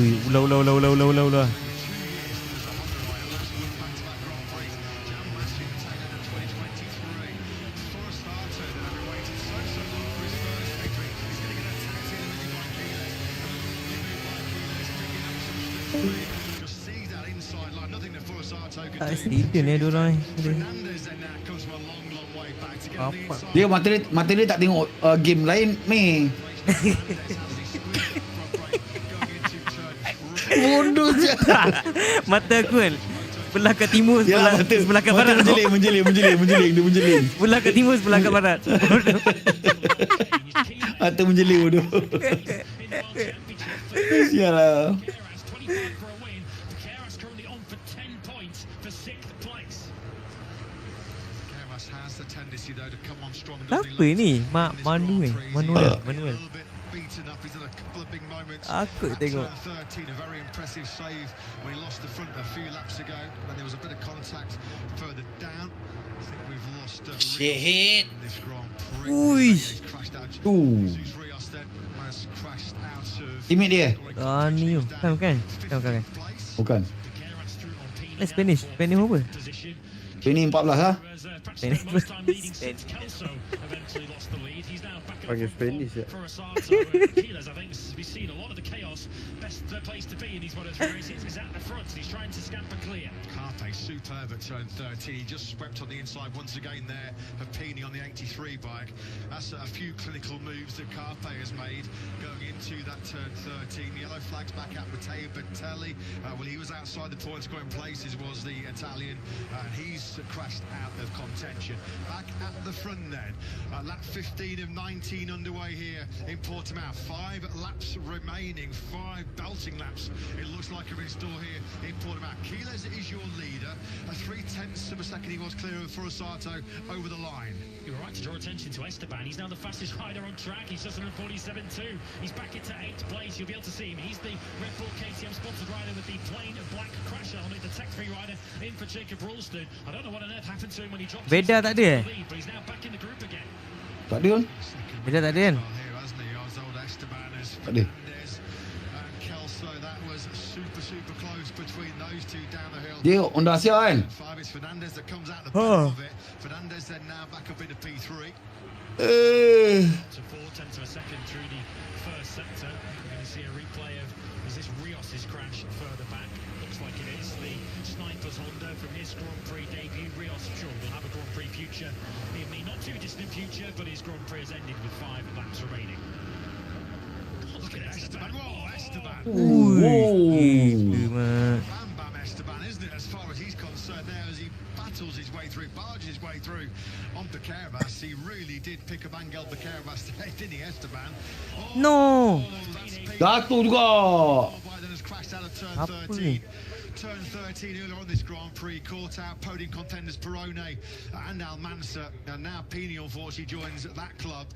Ui, ulah. Just sees that inside line, nothing to Tak cerita ni diorang ni. Apa? Dia mata dia tak tengok game lain ni. Bodoh je. Mata aku kan sebelah kat timur, Ya, sebelah kat barat. Menjeling dia menjeling. Sebelah kat timur, sebelah kat barat. Mata menjeling bodoh. Sialah. Apa ni? Manuel. Aku tengok. Shit. Uish. Teammate dia? Ni bukan. Bukan. Spanish apa? Ini 14 lah. Spanish. Panggil Spanish je. Carpe superb at turn 13. He just swept on the inside once again there of Pini on the 83 bike. That's a few clinical moves that Carpe has made going into that turn 13. Yellow flags back at Matteo Bertelli. Well, he was outside the point scoring places, was the Italian, and he's crashed out of contention. Back at the front then, lap 15 of 19 underway here in Portimao. 5 laps remaining, 5 belting laps. It looks like a restore here in Portimao. Quiles is your leader. A 0.3 of a second he was clear of Furasato over the line. You were right to draw attention to Esteban. He's now the fastest rider on track. He's just 147.2. He's back into 8th place. You'll be able to see him. He's the Red Bull KTM sponsored rider with the plain black crash helmet. The tech-free rider in for Jacob Ralston. I don't know what on earth happened to him when he dropped Beda tak ada? but he's now back in the group again. Tak ada kan? Beda tak ada kan? Tak ada. Super close between those two down the hill. Dia Honda Asia kan? It's Fernandez that comes out the back of it. Fernandez then now back up into P3. To 4/10 of a second through the first sector. We're going to see a replay of, is this Rios's crash further back? Looks like it is. The Snipers Honda from his Grand Prix debut. Rios, sure, will have a Grand Prix future in the not too distant future, but his Grand Prix has ended with 5 laps remaining. Look at Esteban. Whoa, Esteban. Bam Bam Esteban, isn't it, as far as he's concerned now, as he battles his way through, barges his way through on Becerras. He really did pick up Angel Becerras today, didn't he, Esteban? No. Jatuh juga. Biden has crashed out of turn Apa 13. ni? Turn 13 earlier on this Grand Prix, caught out podium contenders Perone and Almansa, and now Pini unfortunately joins that club.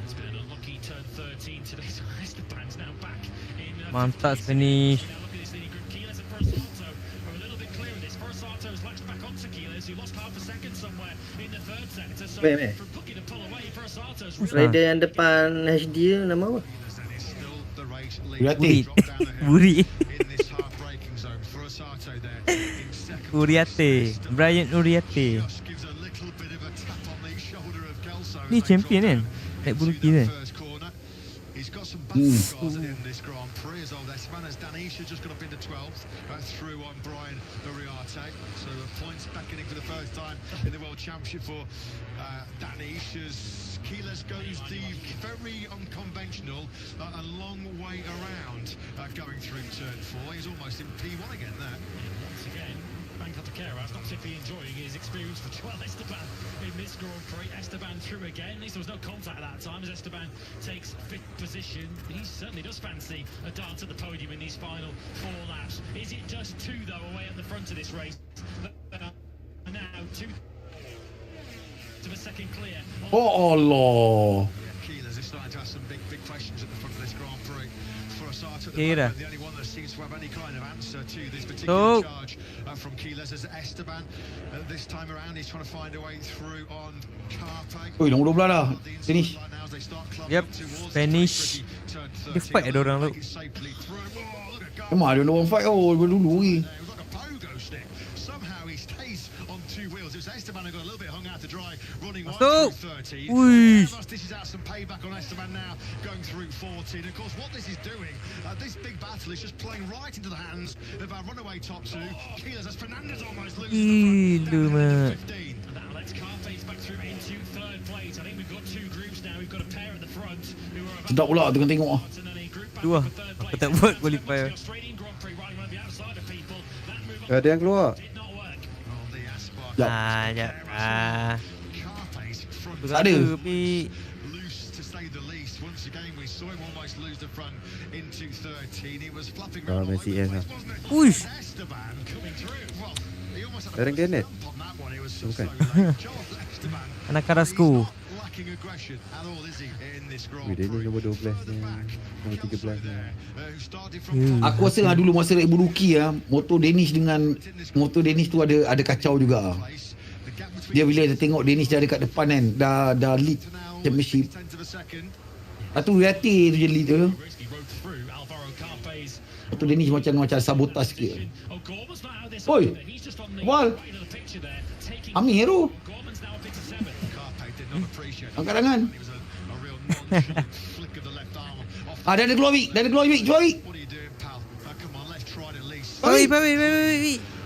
It's been an unlucky turn 13 today, so Esteban's now back in. Mantap Spanish. Now look at this leading group. Quiles and Furasato are a little bit clear of this. Furasato has latched back onto Quiles, who lost half a second somewhere in the third sector. So Wait. from looking to pull away, Furasato's Rider yang depan HD tu nama apa? Buriati. Buri. Uriate. Brian Uriate. Ni champion kan? Naik Buruki kan? He's got some battles in this Grand Prix as old Esteban, as Danisha just got up into 12th through on Brian Uriarte. So points beckoning for the first time in the World Championship for Danisha's. Quiles goes the very unconventional, a long way around going through turn 4. He's almost in P1 again there. once again. Becerras not particularly enjoying his experience for Joel Esteban in this Grand Prix. Esteban through again. At least there was no contact at that time as Esteban takes 5th position. He certainly does fancy a dance at the podium in these final 4 laps. Is it just 2 though away at the front of this race? Now 2 to the second clear. Oh Allah. Quiles is starting to have some big questions at the front of this Grand Prix. Furasato at the Kira. moment, the only one that seems to have any kind of answer to this particular charge from Quiles is Esteban. This time around, he's trying to find a way through on Carpe. Oi, nombor 12 dah. Finish. Yep, Spanish. Dia fight ada orang tu. Memang ada orang fight. Oh, dulu lagi. somehow he stays on two wheels. It was Esteban who got a little bit hung out to dry, running wide Masuk. through 13. Ui. This is out some payback on Esteban now, going through 14. Of course, what this is doing, this big battle is just playing right into the hands of our runaway top two. Keyless as Fernandez almost loses the Gila, front, Mat. 15. And that lets Carpace back through into third place. I think we've got two groups now. We've got a pair at the front who are about Sedap pula tengah tengok. and then a group back Tu lah. for third Aku place. tak buat qualifier. The Australian Grand Prix riding around the outside of people. That move on Ada yang keluar. did not work. Oh, the Aspar Jap. Jap. Carpace front Tu Tak ada. tapi loose to say the least. Once again, we saw him almost lose the front into 13. He was flapping Ah, around all over Messi the S place, lah. wasn't it? Uish. Esteban coming through. Well, he almost had a Orang Kenneth. jump on that one. He was so Bukan. late. Joel Esteban, anak he's Carrasco. not lacking aggression at all, is he, in this Grand Wih, dia ni Prix? nombor 12 Further ni. back, Nombor 13 ni. who started from Hmm. top. Aku rasa dulu masa Red Bull rookie motor Danish dengan motor Danish tu ada kacau juga. Place. The gap between Dia bila dia tengok Danish dah dekat depan kan, dah lead to now, championship. tenth of a second. Lepas tu Riati tu je lead tu. Risky rode through Alvaro Carpace. Motor Danish macam sabotas sikit. Oh, Gorman's not out of this Oi. either. He's just on the Wal. right of the picture there, taking Amir tu. Gorman's now up into 7. Carpe did not appreciate it. Angkat tangan. It was a real nonchalant flick of the left arm off. Dia ada keluar Vic. Jual Vic. What are you doing, pal? Come on, let's try it at least. Bawi.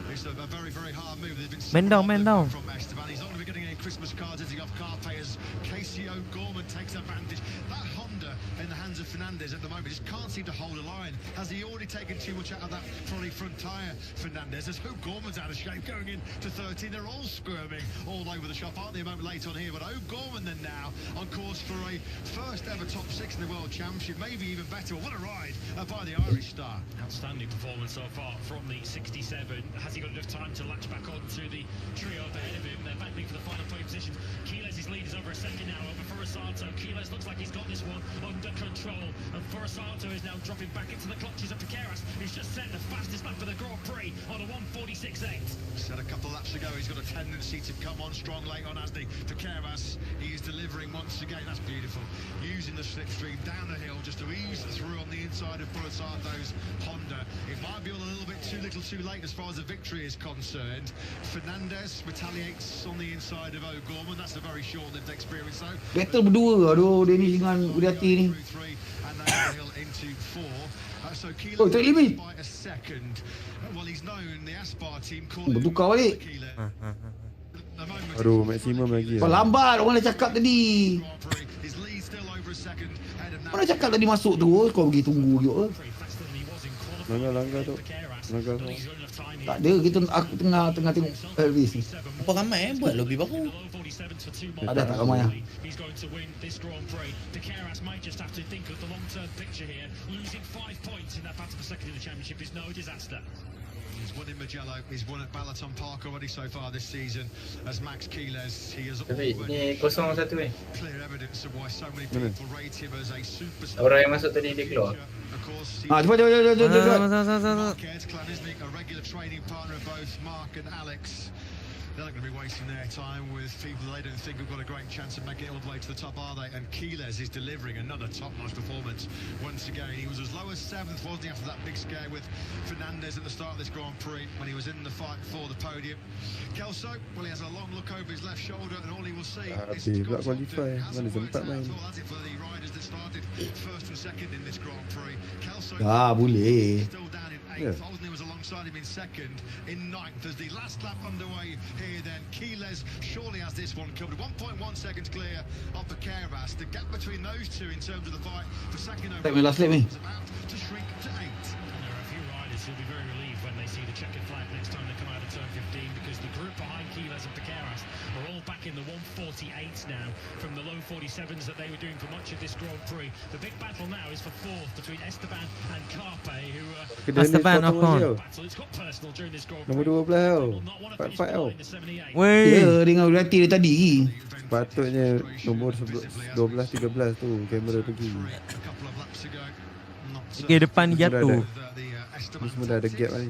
It's a very, very hard move. There's been Man down, man down. from Esteban. He's not going to be getting any Christmas cards as he off Carpe as Casey O'Gorman takes advantage. That Honda in the hands of Fernandez at the moment just can't seem to hold a line. Has he already taken too much out of that trolley front tyre, Fernandez? As O'Gorman's out of shape going in to 13. They're all squirming all over the shop, aren't they, a moment late on here? But O'Gorman then now on course for a first ever top 6 in the World Championship, maybe even better. What a ride by the Irish star. Outstanding performance so far from the 67. Has he got enough time to latch back on to the trio up ahead of him? They're battling for the final pole positions. Keyles's lead is over a second now over Furasato. Keyless looks like he's got this one under control. And Furasato is now dropping back into the clutches of Piqueras, who's just set the fastest lap for the Grand Prix on a 1:46.8. Said a couple laps ago he's got a tendency to come on strong late on Asdi. Piqueras, he is delivering once again. That's beautiful. Using the slipstream down the hill just to ease through on the inside of Furasato's Honda. It might be all a little bit too little too late as far as the victory is concerned. Fernandez retaliates on the inside of O'Gorman. That's a very short-lived experience though. Battle berdua. Aduh, Danish dengan Riati ni. Through 3 and then down the hill into 4. So Oh, tak limit. by a second. Well, he's known the Aspar team calling Bertukar balik. The moment Aduh, maksimum lagi Kau lah. lambat. Orang dah cakap tadi. Grand Prix. His lead still over a second ahead of Orang dah cakap tadi masuk tu. Kau pergi tunggu juga. Faster than he was in qualifying. Langgar tu. Langgar tu. He's got enough time Tak here. ada. Aku tengah tengok Elvis ni. Apa ramai buat lobby baru. The low 47s for 2 Tak ada, tak ramai lah. He's going to win this Grand Prix. Piqueras might just have to think of the long-term picture here. Losing 5 points in that battle for second in the championship is no disaster. he's won in Mugello. He's won at Balaton Park already so far this season. As Max Keyless, he has Tapi already ni 0-1 ni. clear evidence of why so many people rate him as a superstar. Orang yang masuk tadi dia keluar. Of course, he Cepat. Marquez, Klanisnik, a regular training partner of both Mark and Alex. They're not going to be wasting their time with people they don't think have got a great chance of making it all the way to the top, are they? And Keyless is delivering another top-notch performance once again. He was as low as 7th, wasn't he, after that big scare with Fernandez at the start of this Grand Prix when he was in the fight for the podium. Kelso, well, he has a long look over his left shoulder and all he will see is Habis Scott pula Thompson qualify. hasn't Mana worked sempat out main. at all, has it, for the riders that started first and second in this Grand Prix. Kelso boleh. still down in 8th. Yeah. Olsen was alongside him in 2nd, in 9th as the last lap underway here then. Keyless surely has this one covered. 1.1 seconds clear of the Keras. The gap between those two in terms of the fight for second Tak boleh last lap ni. is about to shrink to 8. And there are a few riders who'll be very relieved when they see the checkered flag next time they come out of turn 15, because the group behind Keyless and Piqueras are all back in the 148s now from the low 47s that they were doing for much of this Grand Prix. The big battle now is for 4th between Esteban and Carpe, who Kedua ni Esteban potong Ocon. lagi tau. battle. It's got personal during this Grand Nombor Prix. 12 tau. Will not want to finish Fight tau. behind the 78. Weh. Ya, dengan Riati dia tadi. Patutnya nombor 12-13 tu kamera pergi. A couple of laps ago. Not Ke depan jatuh. the Esteban Ni semua dah ada gap ni.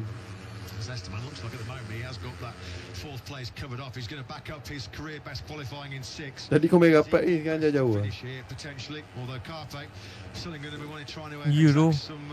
as Esteban looks like at the moment he has got that 4th place covered off. He's going to back up his career best qualifying in 6. Tadi kau main rapat ni sekarang jauh-jauh lah. Finish here potentially, although Carpe still going to be wanting trying to You know. extract some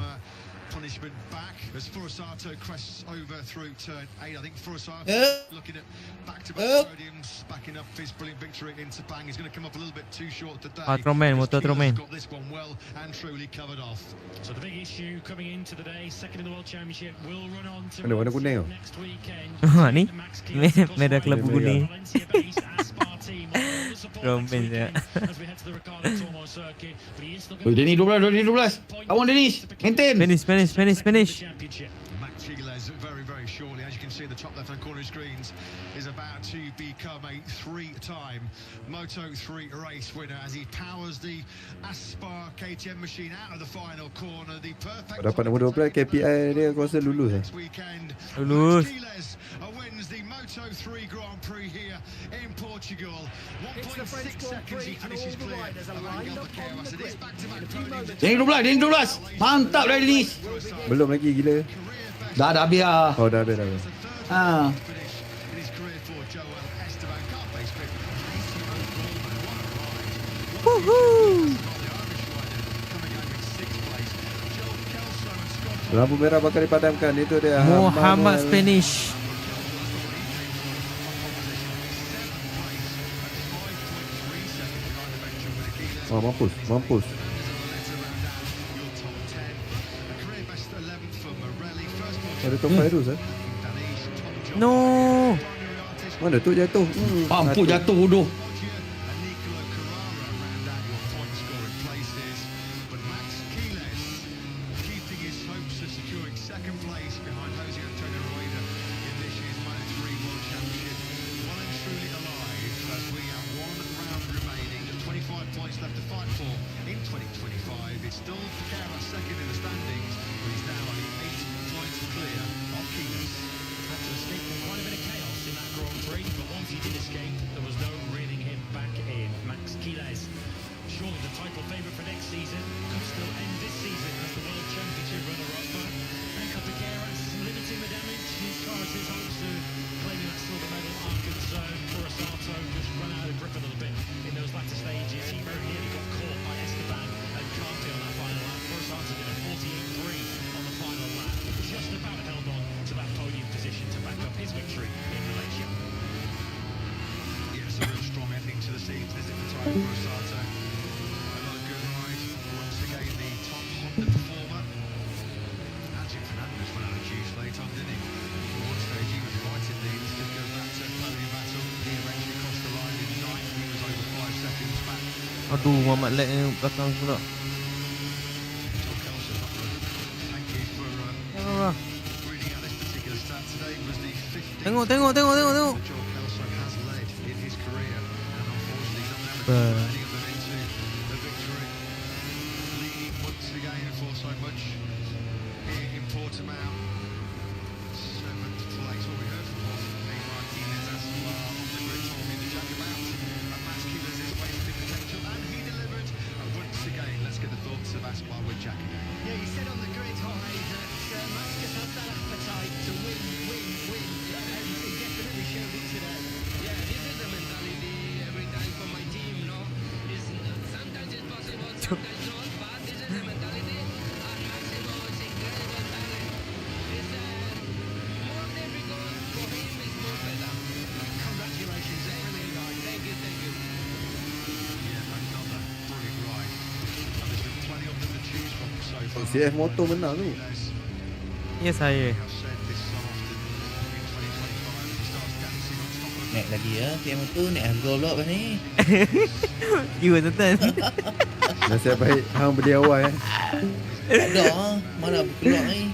punishment back as Furusato crests over through turn 8. I think Furusato looking at back-to-back podiums, backing up his brilliant victory in Sepang. He's going to come up a little bit too short today. Motor Tromen. Got this one well and truly covered off. So the big issue coming into the day, second in the World Championship, will run on to Warna kuning tu. next weekend. Ni Max Keynes, of course, merah kelabu kuning. Valencia-based Aspar team will all the support Tromen next je. weekend as we head to the Ricardo Tormo circuit. But he is still Oi, going Dennis 12. Come on, Dennis. Maintain. Finish. Championship. Max Keynes very, very shortly, as you can see in the top left-hand corner of screens, is about to become a 3-time Moto3 race winner as he powers the Aspar KTM machine out of the final corner. The perfect Dapat nombor 12 KPI dia aku rasa lulus lah. next weekend. Lulus. Max Keynes wins the Moto3 Grand Prix here in Portugal. It's the French 1.6 Grand seconds he Prix and all finishes the clear riders are of lined Angel up on Baqueiras. the It is grid. back-to-back In a few podiums. moments, Dennis 12. Mantap dah, Dennis. Belum lagi gila. Dah habis lah. Oh dah habis dah. Ha. Finish in his career for Joel Esteban. Can't face it. Lampu merah bakal dipadamkan. Itu dia. Muhammad Spanish. Oh mampus. Ada top virus No. Mana tu jatuh? Mampu jatuh bodoh. It's still Baqueiras second in the standings, but he's now only 8 points clear of Keynes. Had to escape from quite a bit of chaos in that Grand Prix, but once he did escape, there was no reeling him back in. Max Keynes, surely the title favourite for next season, could still end this season as the World Championship runner-up. But Angel Baqueiras limiting the damage as far as his hopes of claiming that silver medal are concerned. Furusato just run out of grip a little bit in those latter stages. He very nearly got caught by Esteban and Kante on that final lap. Furusato did a 48.3 on the final lap. Just about held on to that podium position to back up his victory in Malaysia. Yes, a real strong ending to the season, isn't it, for Tyler Furusato? Another good ride. Once again, the top Honda performer. Adrian Fernandez went out of juice late on, didn't he? At one stage, he was right in the lead. Just goes back to podium battle. He eventually crossed the line in ninth. He was over 5 seconds back. Aduh, Muhammad lag ni belakang pula. John Kelso, thank you for reading out this particular stat. Today was the 15th. Tengok. John Kelso has led in his career, and unfortunately he's not been able to turn any of them into a victory. Leading once again for so much in Portimao. 7th place. What we heard from was Martinez as well on the grid, told me to jack about. And Max Keynes is wasting potential, and he delivered. And once again, let's get the thoughts of Aspar with Jack again. Yeah, he said on the grid, Jorge, that Max just has that appetite to win. And he definitely showed it today. Yeah, this is the mentality every time for my team, no? Sometimes it's possible, sometimes not, but this is the mentality. And Maximo is incredible talent. It's more difficult for him, it's more better. Congratulations, it's brilliant, guys. Thank you. Yeah, another brilliant ride. And there's been plenty of them to choose from so far. CF Moto menang tu. Ya saya. I've said this so often in 2025 he starts dancing on top of Naik lagi ya, TM tu naik harga pula lepas ni. You tuan. Nasib baik hang beli awal Tak ada ah. Mana keluar ni.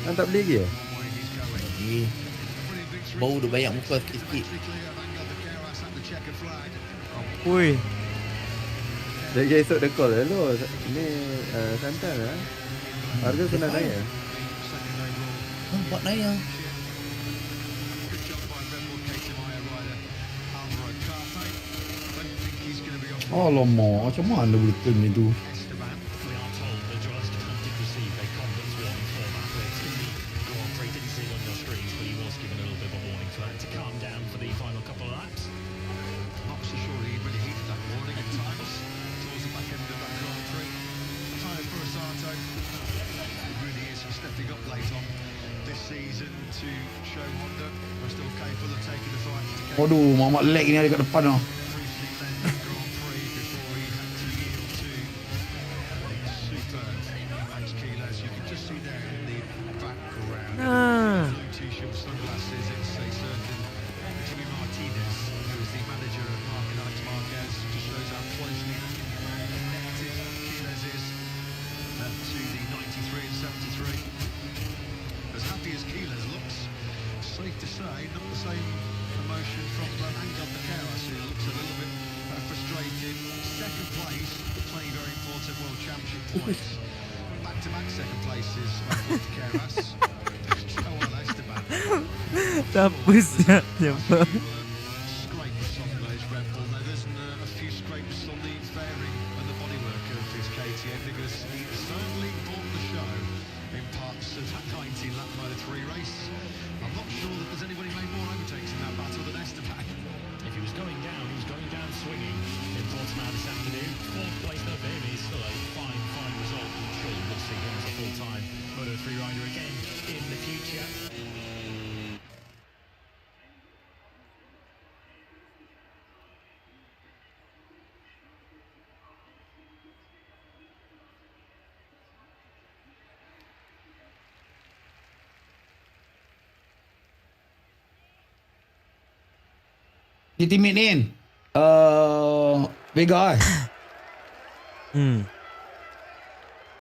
Hang tak beli lagi ya? Lagi. Bau dah banyak muka sikit-sikit. Ui. Jadi esok dia call hello. Ni santan lah. Harga kena naik ya? Buat naik ya. Alamak, macam mana boleh turn ni tu? We are told that Joel Esteban did receive a conference warning from athletes in the Grand Prix. Didn't see it on your screens, but he was given a little bit of a warning for that to calm down for the final couple of laps. Not so sure he really heeded that warning at times towards the back end of that Grand Prix. Tyler Furusato to show Honda are still capable of taking the fight to Waduh, Muhammad lag ni ada kat depan tau. briefly led the Grand Prix before he had to yield to superb Max Kilos. You can just see there in the background, blue t-shirt with sunglasses, it's a certain Jimmy Martinez, who is the manager of Mark and Alex Marquez. Just shows how closely connected Kilos is to the 93 and 73. As happy as Kilos looks, safe to say, not the same emotion from Angel Becerra, who looks a little bit frustrated. Second place, playing very important World Championship points. Back-to-back second places for Becerras. Go on, Esteban. Tapus ya. Scrapes on those Red Bull. Now there's a few scrapes on the fairing and the bodywork of his KTM because he certainly bought the show in parts of that 19-lap Moto3 race. I'm not sure that there's anybody made more overtakes in that battle than Esteban. If he was going down, he was going down swinging in Portimao this afternoon. Fourth place though for him is still a fine result. I'm sure we'll see him as a full-time Moto3 rider again in the future. Dia teammate ni kan? Vega kan?